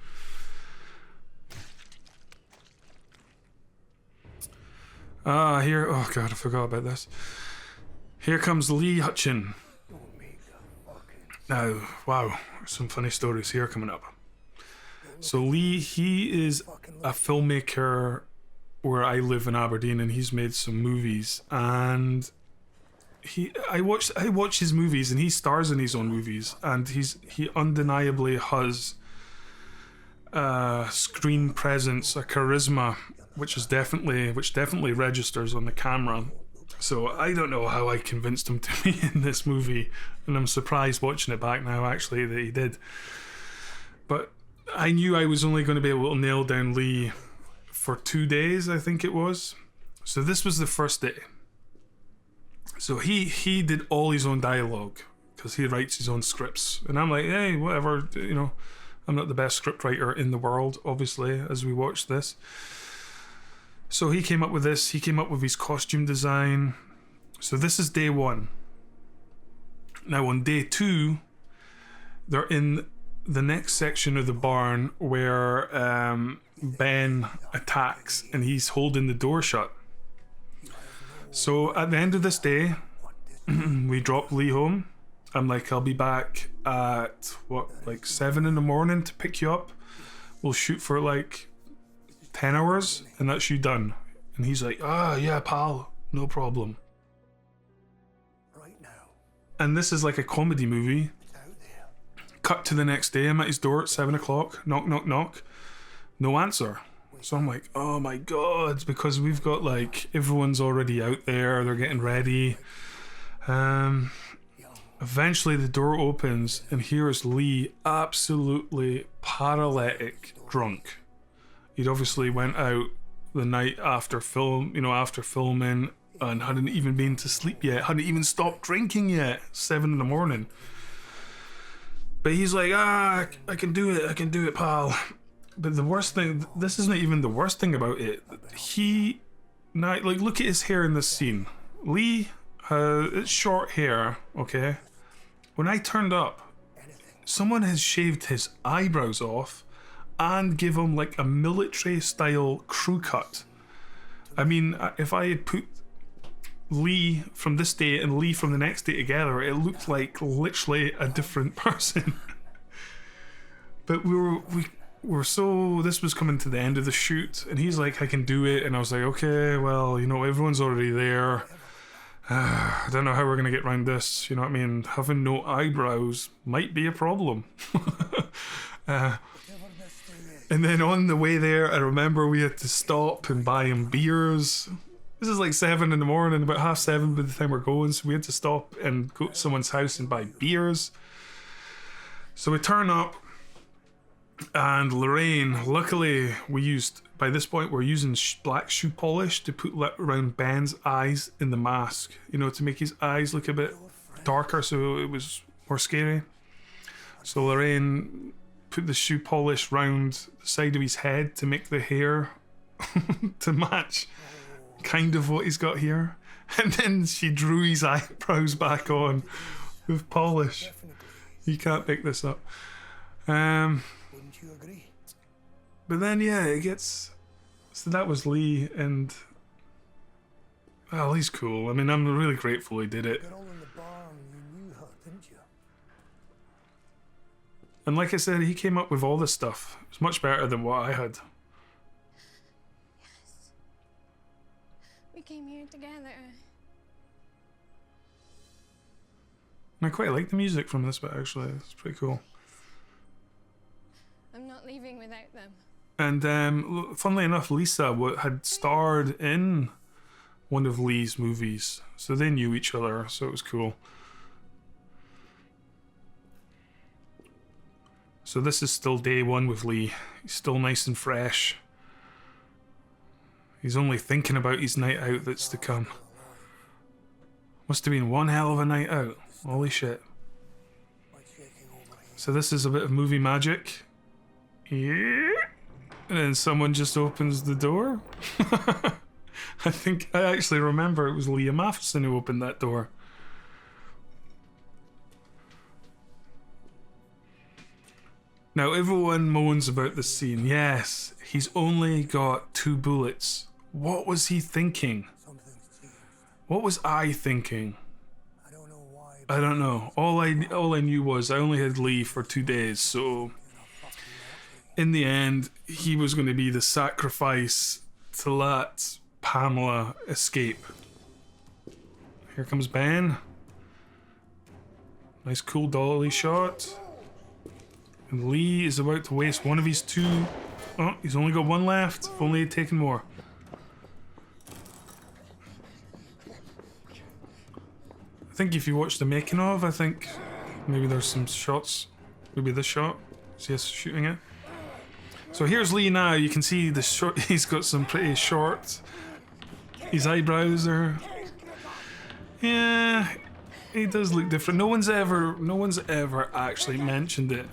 Here, oh god, I forgot about this. Here comes Lee Hutcheon. Now, wow, some funny stories here coming up. So Lee, he is a filmmaker where I live in Aberdeen, and he's made some movies, and I watch his movies, and he stars in his own movies, and he undeniably has screen presence, a charisma, which definitely registers on the camera. So I don't know how I convinced him to be in this movie, and I'm surprised watching it back now actually that he did. But I knew I was only going to be able to nail down Lee for 2 days, I think it was. So this was the first day. So he did all his own dialogue because he writes his own scripts, and I'm like, hey, whatever, you know, I'm not the best script writer in the world, obviously, as we watch this. So he came up with this. He came up with his costume design. So this is day one. Now on day two, they're in the next section of the barn where Ben attacks, and he's holding the door shut. So at the end of this day, we drop Lee home. I'm like, I'll be back at like 7 in the morning to pick you up. We'll shoot for like 10 hours and that's you done. And he's like, yeah, pal, no problem. Right now. And this is like a comedy movie. It's out there. Cut to the next day, I'm at his door at 7 o'clock. Knock, knock, knock. No answer. So I'm like, oh my god, because we've got like, everyone's already out there, they're getting ready. Eventually the door opens and here's Lee absolutely paralytic drunk. He'd obviously went out the night after filming, and hadn't even been to sleep yet, hadn't even stopped drinking yet, 7 in the morning. But he's like, I can do it, pal. But the worst thing, this isn't even the worst thing about it. Look at his hair in this scene. Lee, it's short hair, okay? When I turned up, someone has shaved his eyebrows off and give him like a military style crew cut. I mean, if I had put Lee from this day and Lee from the next day together, it looked like literally a different person. But this was coming to the end of the shoot, and he's like, I can do it, and I was like, okay, well, you know, everyone's already there. I don't know how we're gonna get around this, you know what I mean? Having no eyebrows might be a problem. And then on the way there, I remember we had to stop and buy him beers. This is like 7 in the morning, about 7:30 by the time we're going, so we had to stop and go to someone's house and buy beers. So we turn up, and Lorraine, luckily by this point we're using black shoe polish to put around Ben's eyes in the mask, you know, to make his eyes look a bit darker so it was more scary. So Lorraine put the shoe polish round the side of his head to make the hair to match kind of what he's got here, and then she drew his eyebrows back on with polish. You can't pick this up. Wouldn't you agree? But then it gets, so that was Lee, and well, he's cool. I mean, I'm really grateful he did it. Girl in the barn, you knew her, didn't you? And like I said, he came up with all this stuff. It's much better than what I had. Yes. We came here together. And I quite like the music from this bit, actually. It's pretty cool. not leaving without them. And funnily enough, Lisa had starred in one of Lee's movies, so they knew each other, so it was cool. So this is still day one with Lee. He's still nice and fresh. He's only thinking about his night out that's to come. Must have been one hell of a night out. Holy shit. So this is a bit of movie magic. Yeah. And then someone just opens the door. I think I actually remember it was Liam Matheson who opened that door. Now everyone moans about this scene. Yes, he's only got 2 bullets. What was he thinking? What was I thinking? I don't know. All I knew was I only had Lee for 2 days, so in the end he was going to be the sacrifice to let Pamela escape. Here comes Ben. Nice cool dolly shot. And Lee is about to waste one of his 2. Oh, he's only got 1 left. If only he'd taken more. I think if you watch the making of, I think maybe there's some shots. Maybe this shot. See us shooting it. So here's Lee now. You can see the short. He's got some pretty short. His eyebrows are. Yeah, he does look different. No one's ever actually mentioned it.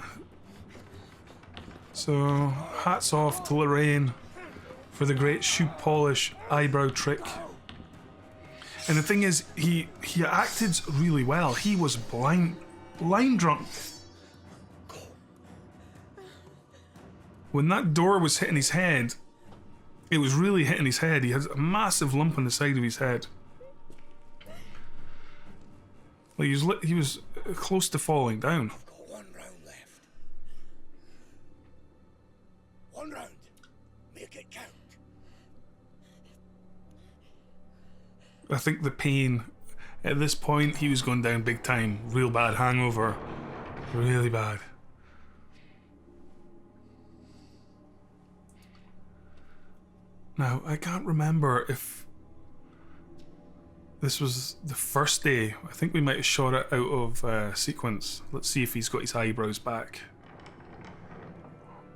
So hats off to Lorraine for the great shoe polish eyebrow trick. And the thing is, he acted really well. He was blind drunk. When that door was hitting his head, it was really hitting his head. He had a massive lump on the side of his head. Like he was close to falling down. I've got 1 round left. 1 round. Make it count. I think the pain, at this point, he was going down big time. Real bad hangover. Really bad. Now, I can't remember if this was the first day. I think we might have shot it out of sequence. Let's see if he's got his eyebrows back.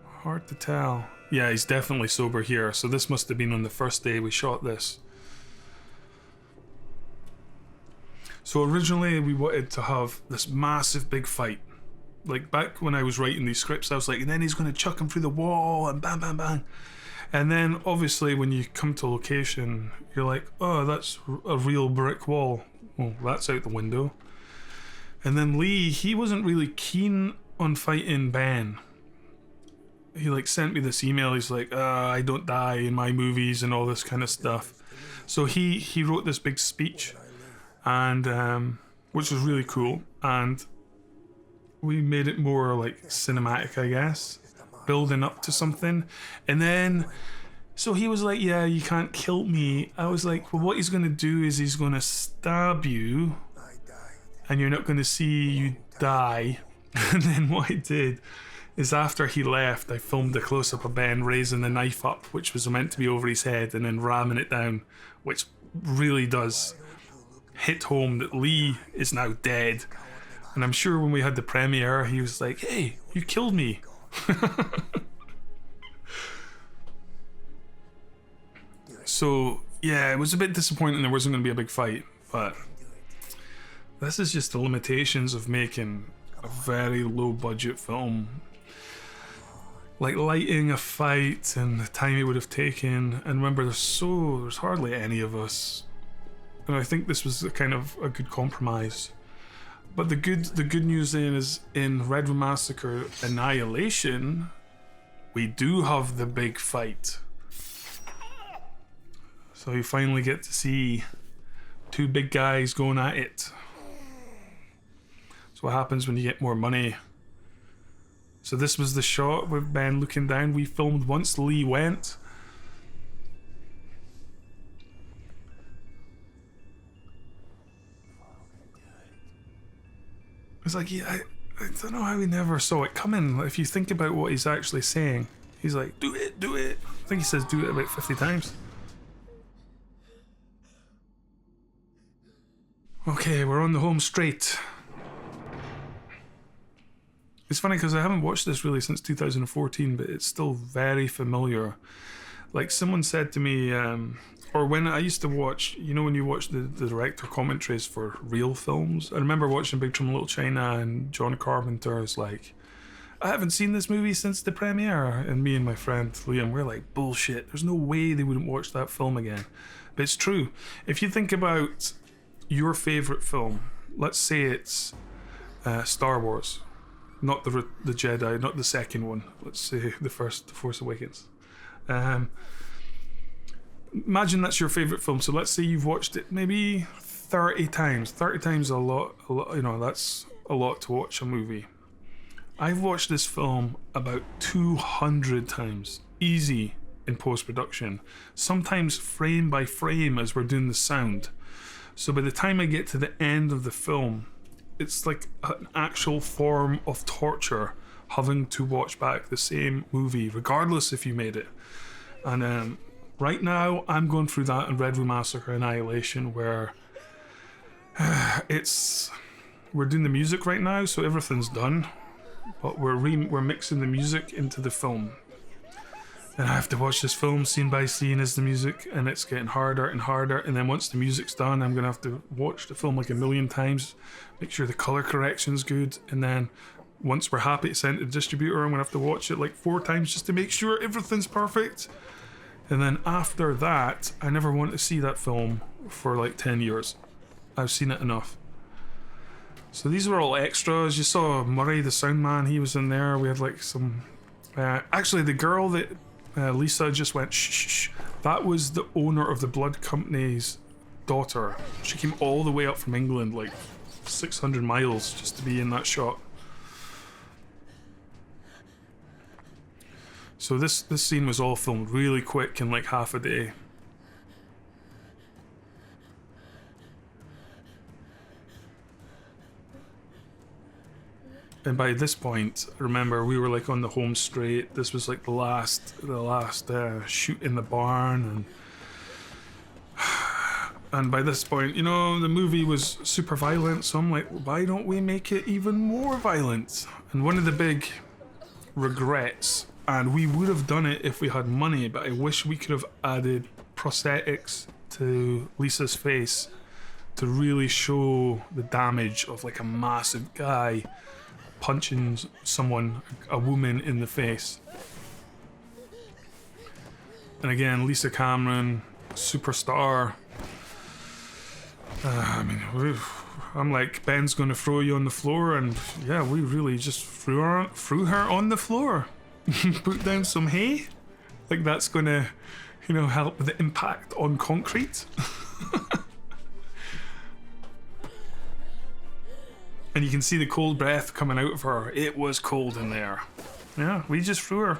Hard to tell. Yeah, he's definitely sober here. So this must have been on the first day we shot this. So originally we wanted to have this massive big fight. Like back when I was writing these scripts, I was like, and then he's going to chuck him through the wall and bang, bang, bang. And then obviously when you come to location, you're like, oh, that's a real brick wall. Well, that's out the window. And then Lee, he wasn't really keen on fighting Ben. He like sent me this email. He's like, I don't die in my movies and all this kind of stuff. So he wrote this big speech, and which was really cool. And we made it more like cinematic, I guess, building up to something. And then so he was like, yeah, you can't kill me. I was like, well, what he's gonna do is he's gonna stab you and you're not gonna see you die. And then what I did is after he left, I filmed a close-up of Ben raising the knife up, which was meant to be over his head, and then ramming it down, which really does hit home that Lee is now dead. And I'm sure when we had the premiere, he was like, hey, you killed me. So, yeah, it was a bit disappointing there wasn't going to be a big fight, but this is just the limitations of making a very low-budget film. Like lighting a fight and the time it would have taken, and remember there's hardly any of us, and I think this was a kind of a good compromise. But the good news then is in Redwood Massacre Annihilation, we do have the big fight. So you finally get to see 2 big guys going at it. That's what happens when you get more money. So this was the shot with Ben looking down. We filmed once Lee went. It's like, yeah, I don't know how he never saw it coming. If you think about what he's actually saying, he's like, do it, do it. I think he says do it about 50 times. Okay, we're on the home straight. It's funny because I haven't watched this really since 2014, but it's still very familiar. Like someone said to me, or when I used to watch, you know, when you watch the director commentaries for real films, I remember watching Big Trouble in Little China and John Carpenter's like, I haven't seen this movie since the premiere. And me and my friend Liam, we're like, bullshit, there's no way they wouldn't watch that film again. But it's true. If you think about your favourite film, let's say it's Star Wars, not the Jedi, not the second one, let's say the first, The Force Awakens. Imagine that's your favourite film. So let's say you've watched it maybe 30 times. 30 times a lot, you know, that's a lot to watch a movie. I've watched this film about 200 times, easy in post-production, sometimes frame by frame as we're doing the sound. So by the time I get to the end of the film, it's like an actual form of torture having to watch back the same movie, regardless if you made it. And right now, I'm going through that in Redwood Massacre Annihilation, where we're doing the music right now, so everything's done, but we're mixing the music into the film. And I have to watch this film scene by scene as the music, and it's getting harder and harder. And then once the music's done, I'm gonna have to watch the film like a million times, make sure the color correction's good, and then once we're happy to send it to the distributor, I'm gonna have to watch it like 4 times just to make sure everything's perfect. And then after that, I never want to see that film for like 10 years. I've seen it enough. So these were all extras. You saw Murray, the sound man, he was in there. We had like some... actually, the girl that Lisa just went shh, shh, shh, that was the owner of the blood company's daughter. She came all the way up from England, like 600 miles, just to be in that shot. So this scene was all filmed really quick in like half a day. And by this point, remember, we were like on the home straight. This was like the last shoot in the barn, and by this point, you know, the movie was super violent. So I'm like, why don't we make it even more violent? And one of the big regrets, and we would have done it if we had money, but I wish we could have added prosthetics to Lisa's face to really show the damage of like a massive guy punching someone, a woman, in the face. And again, Lisa Cameron, superstar. I mean, I'm like, Ben's gonna throw you on the floor, and yeah, we really just threw her on the floor. Put down some hay, like that's gonna, you know, help with the impact on concrete. And you can see the cold breath coming out of her. It was cold in there. Yeah, we just threw her.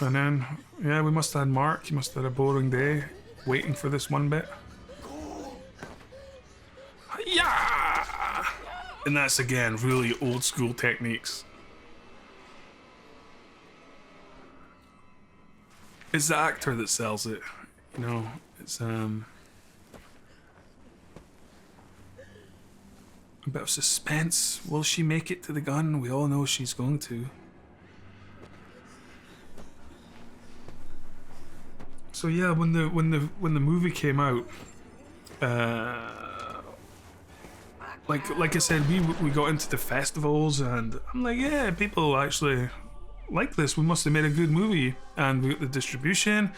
And then, yeah, we must have had Mark. He must have had a boring day waiting for this one bit. Yeah! And that's, again, really old school techniques. It's the actor that sells it. You know, it's a bit of suspense. Will she make it to the gun? We all know she's going to. So yeah, when the movie came out, like I said, we got into the festivals, and I'm like, yeah, people actually like this. We must have made a good movie, and we got the distribution.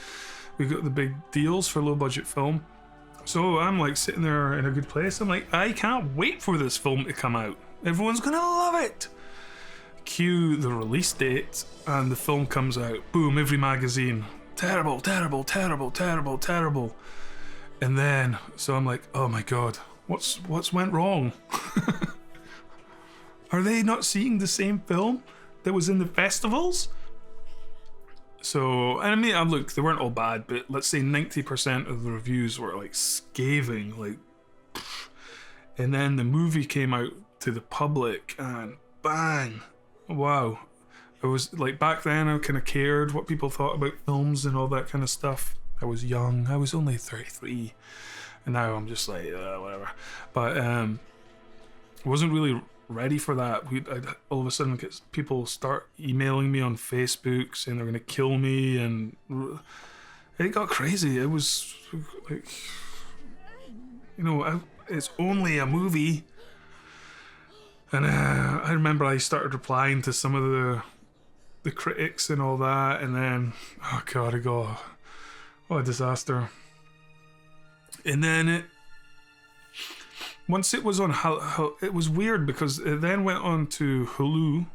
We got the big deals for low budget film. So I'm like sitting there in a good place. I'm like, I can't wait for this film to come out. Everyone's gonna love it. Cue the release date, and the film comes out. Boom, every magazine. Terrible, terrible, terrible, terrible, terrible. And then, so I'm like, oh my god, what's went wrong? Are they not seeing the same film that was in the festivals? So, and I mean, look, they weren't all bad, but let's say 90% of the reviews were like scathing, like. And then the movie came out to the public, and bang, wow. It was like back then I kind of cared what people thought about films and all that kind of stuff. I was young, I was only 33, and now I'm just like whatever. But I wasn't really ready for that. I'd all of a sudden get people start emailing me on Facebook saying they're gonna kill me, and it got crazy. It was like, it's only a movie. And I remember I started replying to some of the critics and all that, and then, oh god, I go, what a disaster. And then once it was on, it was weird because it then went on to Hulu,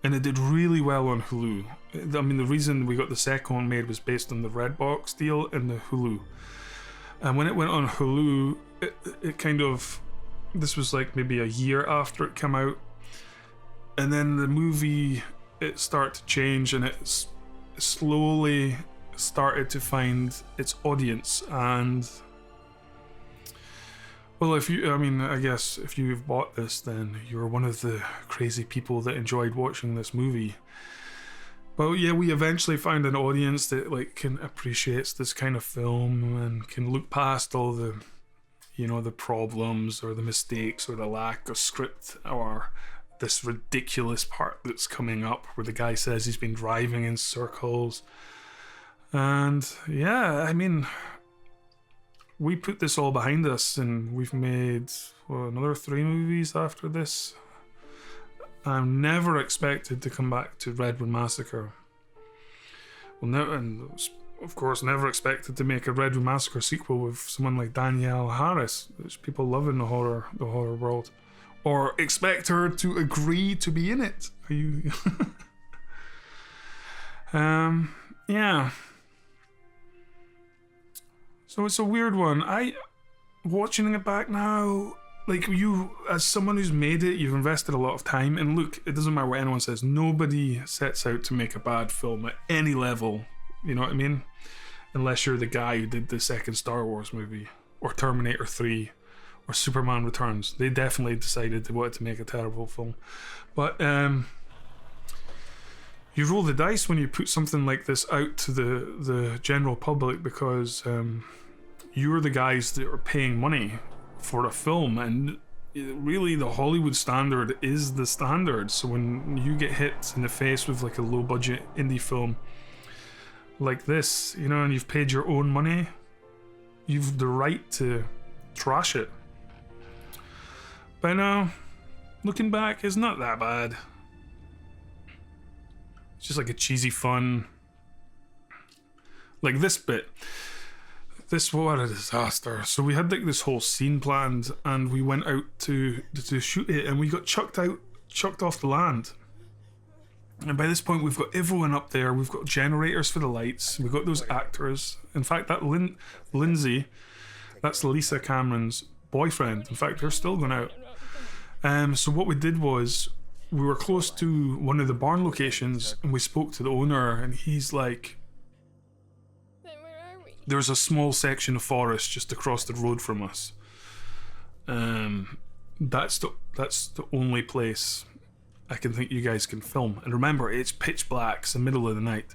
and it did really well on Hulu. I mean, the reason we got the second one made was based on the Redbox deal and the Hulu. And when it went on Hulu, it kind of, this was like maybe a year after it came out, and then the movie, it started to change, and it slowly started to find its audience. And well, I guess if you've bought this, then you're one of the crazy people that enjoyed watching this movie. But yeah, we eventually found an audience that like can appreciates this kind of film and can look past all the, the problems or the mistakes or the lack of script or this ridiculous part that's coming up where the guy says he's been driving in circles. And yeah, I mean, we put this all behind us, and we've made another 3 movies after this. I'm never expected to come back to Redwood Massacre. Well, and of course, never expected to make a Redwood Massacre sequel with someone like Danielle Harris, which people love in the horror world, or expect her to agree to be in it. Are you? Yeah. So it's a weird one. Watching it back now, like, you, as someone who's made it, you've invested a lot of time, and look, it doesn't matter what anyone says, nobody sets out to make a bad film at any level, you know what I mean? Unless you're the guy who did the second Star Wars movie, or Terminator 3, or Superman Returns. They definitely decided they wanted to make a terrible film. But you roll the dice when you put something like this out to the general public, because you're the guys that are paying money for a film, and really the Hollywood standard is the standard. So when you get hit in the face with like a low budget indie film like this, and you've paid your own money, you've the right to trash it. But now, looking back, it's not that bad. It's just like a cheesy fun, like this bit. What a disaster. So we had like this whole scene planned, and we went out to shoot it, and we got chucked off the land. And by this point, we've got everyone up there. We've got generators for the lights. We've got those actors. In fact, that Lindsay, that's Lisa Cameron's boyfriend. In fact, they're still going out. So what we did was, we were close to one of the barn locations, and we spoke to the owner, and he's like, there's a small section of forest just across the road from us. That's the only place I can think you guys can film. And remember, it's pitch black, it's the middle of the night.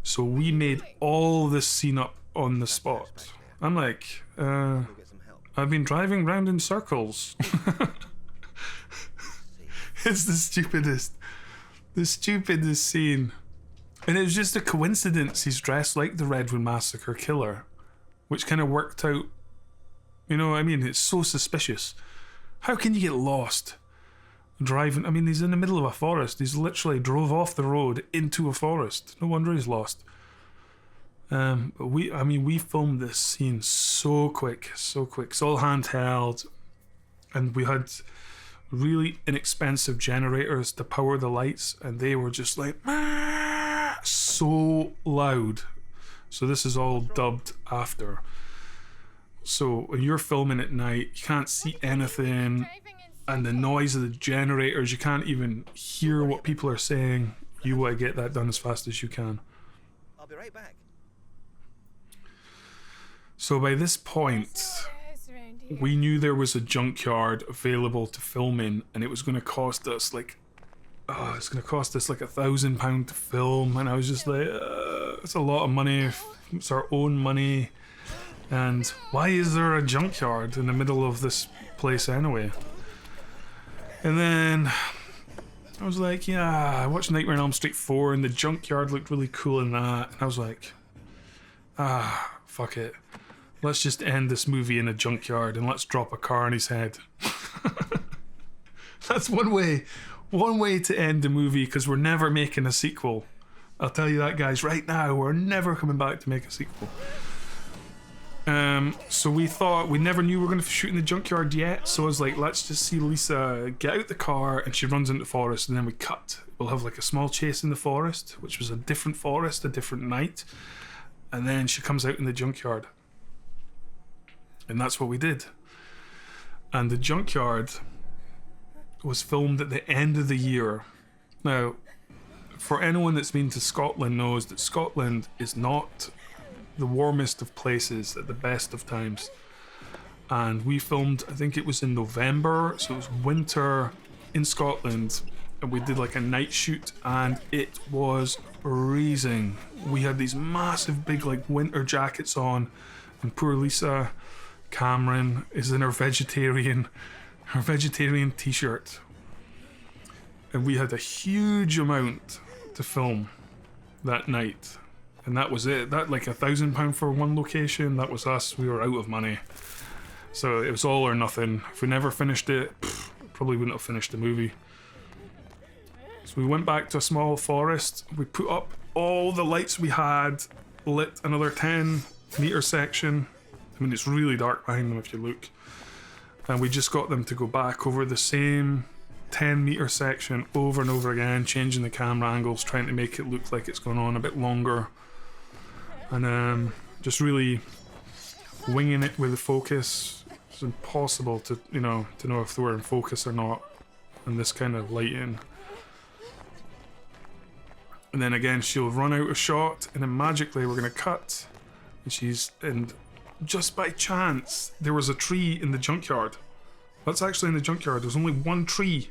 So we made all this scene up on the spot. I'm like, I've been driving round in circles. It's the stupidest scene. And it was just a coincidence he's dressed like the Redwood Massacre killer, which kind of worked out. You know what I mean? It's so suspicious. How can you get lost driving? I mean, he's in the middle of a forest. He's literally drove off the road into a forest. No wonder he's lost. But we filmed this scene so quick. It's all handheld, and we had really inexpensive generators to power the lights, and they were just like so loud. So this is all dubbed after. So when you're filming at night, you can't see anything, and the noise of the generators, you can't even hear what people are saying. You want to get that done as fast as you can. I'll be right back. So by this point, we knew there was a junkyard available to film in, and it was going to cost us like, it's going to cost us like £1,000 to film, and I was just like, it's a lot of money. It's our own money, and why is there a junkyard in the middle of this place anyway? And then I was like, yeah, I watched Nightmare on Elm Street 4, and the junkyard looked really cool in that, and I was like, fuck it. Let's just end this movie in a junkyard and let's drop a car on his head. That's one way to end the movie, because we're never making a sequel. I'll tell you that, guys, right now. We're never coming back to make a sequel. So we thought, we never knew we were going to shoot in the junkyard yet, so I was like, let's just see Lisa get out the car, and she runs into the forest, and then we cut. We'll have like a small chase in the forest, which was a different forest, a different night, and then she comes out in the junkyard. And that's what we did. And the junkyard was filmed at the end of the year. Now, for anyone that's been to Scotland knows that Scotland is not the warmest of places at the best of times. And we filmed, I think it was in November, so it was winter in Scotland, and we did like a night shoot, and it was freezing. We had these massive big like winter jackets on, and poor Lisa Cameron is in her vegetarian t-shirt, and we had a huge amount to film that night, and that was it. That like £1,000 for one location, that was us. We were out of money, so it was all or nothing. If we never finished it, probably wouldn't have finished the movie. So we went back to a small forest, we put up all the lights we had, lit another 10-meter section. I mean, it's really dark behind them if you look. And we just got them to go back over the same 10-meter section over and over again, changing the camera angles, trying to make it look like it's going on a bit longer. And just really winging it with the focus. It's impossible to know if they were in focus or not in this kind of lighting. And then again, she'll run out of shot, and then magically we're going to cut. And just by chance, there was a tree in the junkyard. That's actually in the junkyard. There's only one tree.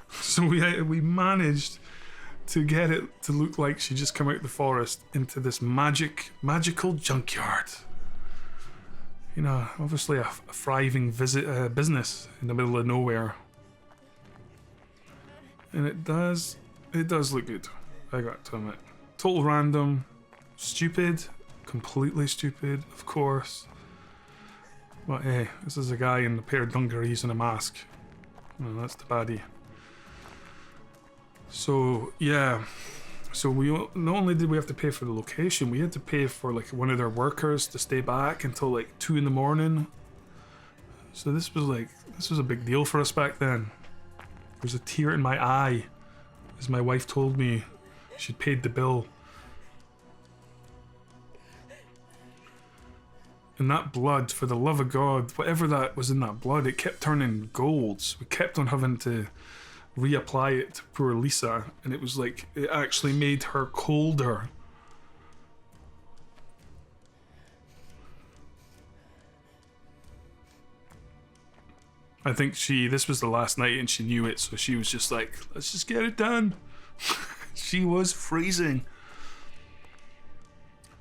So we managed to get it to look like she just come out of the forest into this magical junkyard. You know, obviously a thriving business in the middle of nowhere. And it does look good, I got to admit. Total random, stupid, completely stupid, of course. But hey, this is a guy in a pair of dungarees and a mask. Well, that's the baddie. So yeah, so we not only did we have to pay for the location, we had to pay for like one of their workers to stay back until like 2 a.m. So this was a big deal for us back then. There's a tear in my eye as my wife told me she'd paid the bill. And that blood, for the love of God, whatever that was in that blood, it kept turning golds. We kept on having to reapply it to poor Lisa, and it was like, it actually made her colder. I think this was the last night and she knew it, so she was just like, let's just get it done. She was freezing.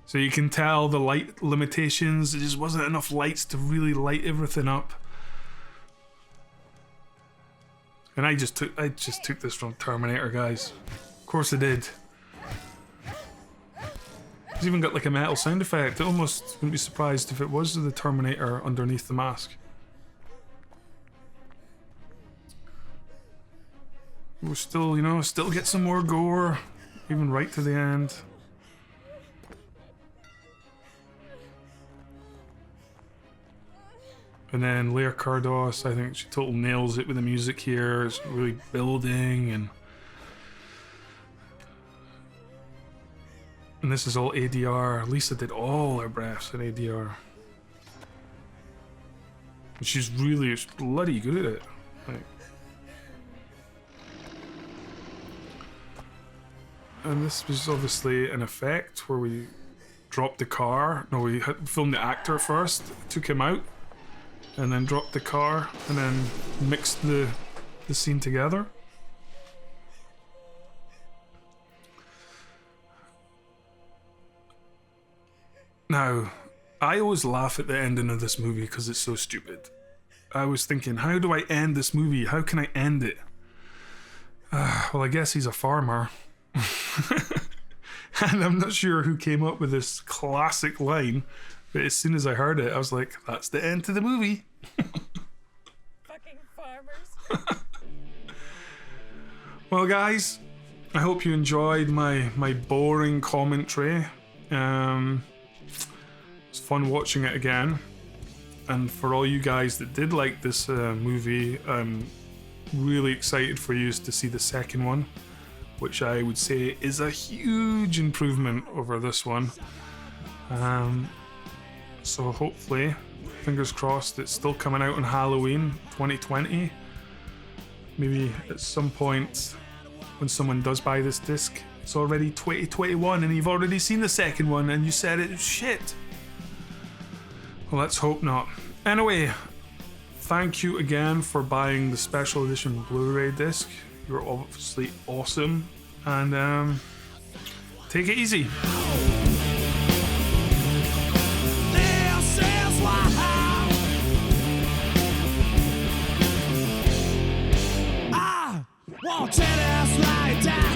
So you can tell the light limitations, there just wasn't enough lights to really light everything up. And I just took this from Terminator, guys. Of course I did. It's even got like a metal sound effect. I almost wouldn't be surprised if it was the Terminator underneath the mask. We'll still, still get some more gore, even right to the end. And then Leah Cardos, I think she totally nails it with the music here. It's really building, and this is all ADR. Lisa did all her breaths in ADR. And she's really bloody good at it. Like, And this was obviously an effect where we dropped the car. No, we filmed the actor first, took him out, and then dropped the car, and then mixed the scene together. Now, I always laugh at the ending of this movie because it's so stupid. I was thinking, how do I end this movie? How can I end it? Well, I guess he's a farmer. And I'm not sure who came up with this classic line, but as soon as I heard it, I was like, that's the end to the movie. Fucking farmers. Well, guys, I hope you enjoyed my boring commentary. It's fun watching it again. And for all you guys that did like this movie, I'm really excited for you to see the second one, which I would say is a huge improvement over this one. So hopefully, fingers crossed, it's still coming out on Halloween 2020. Maybe at some point when someone does buy this disc, it's already 2021 and you've already seen the second one and you said it was shit. Well, let's hope not. Anyway, thank you again for buying the special edition Blu-ray disc. You're obviously awesome. And take it easy. This is why I won't tell us like that.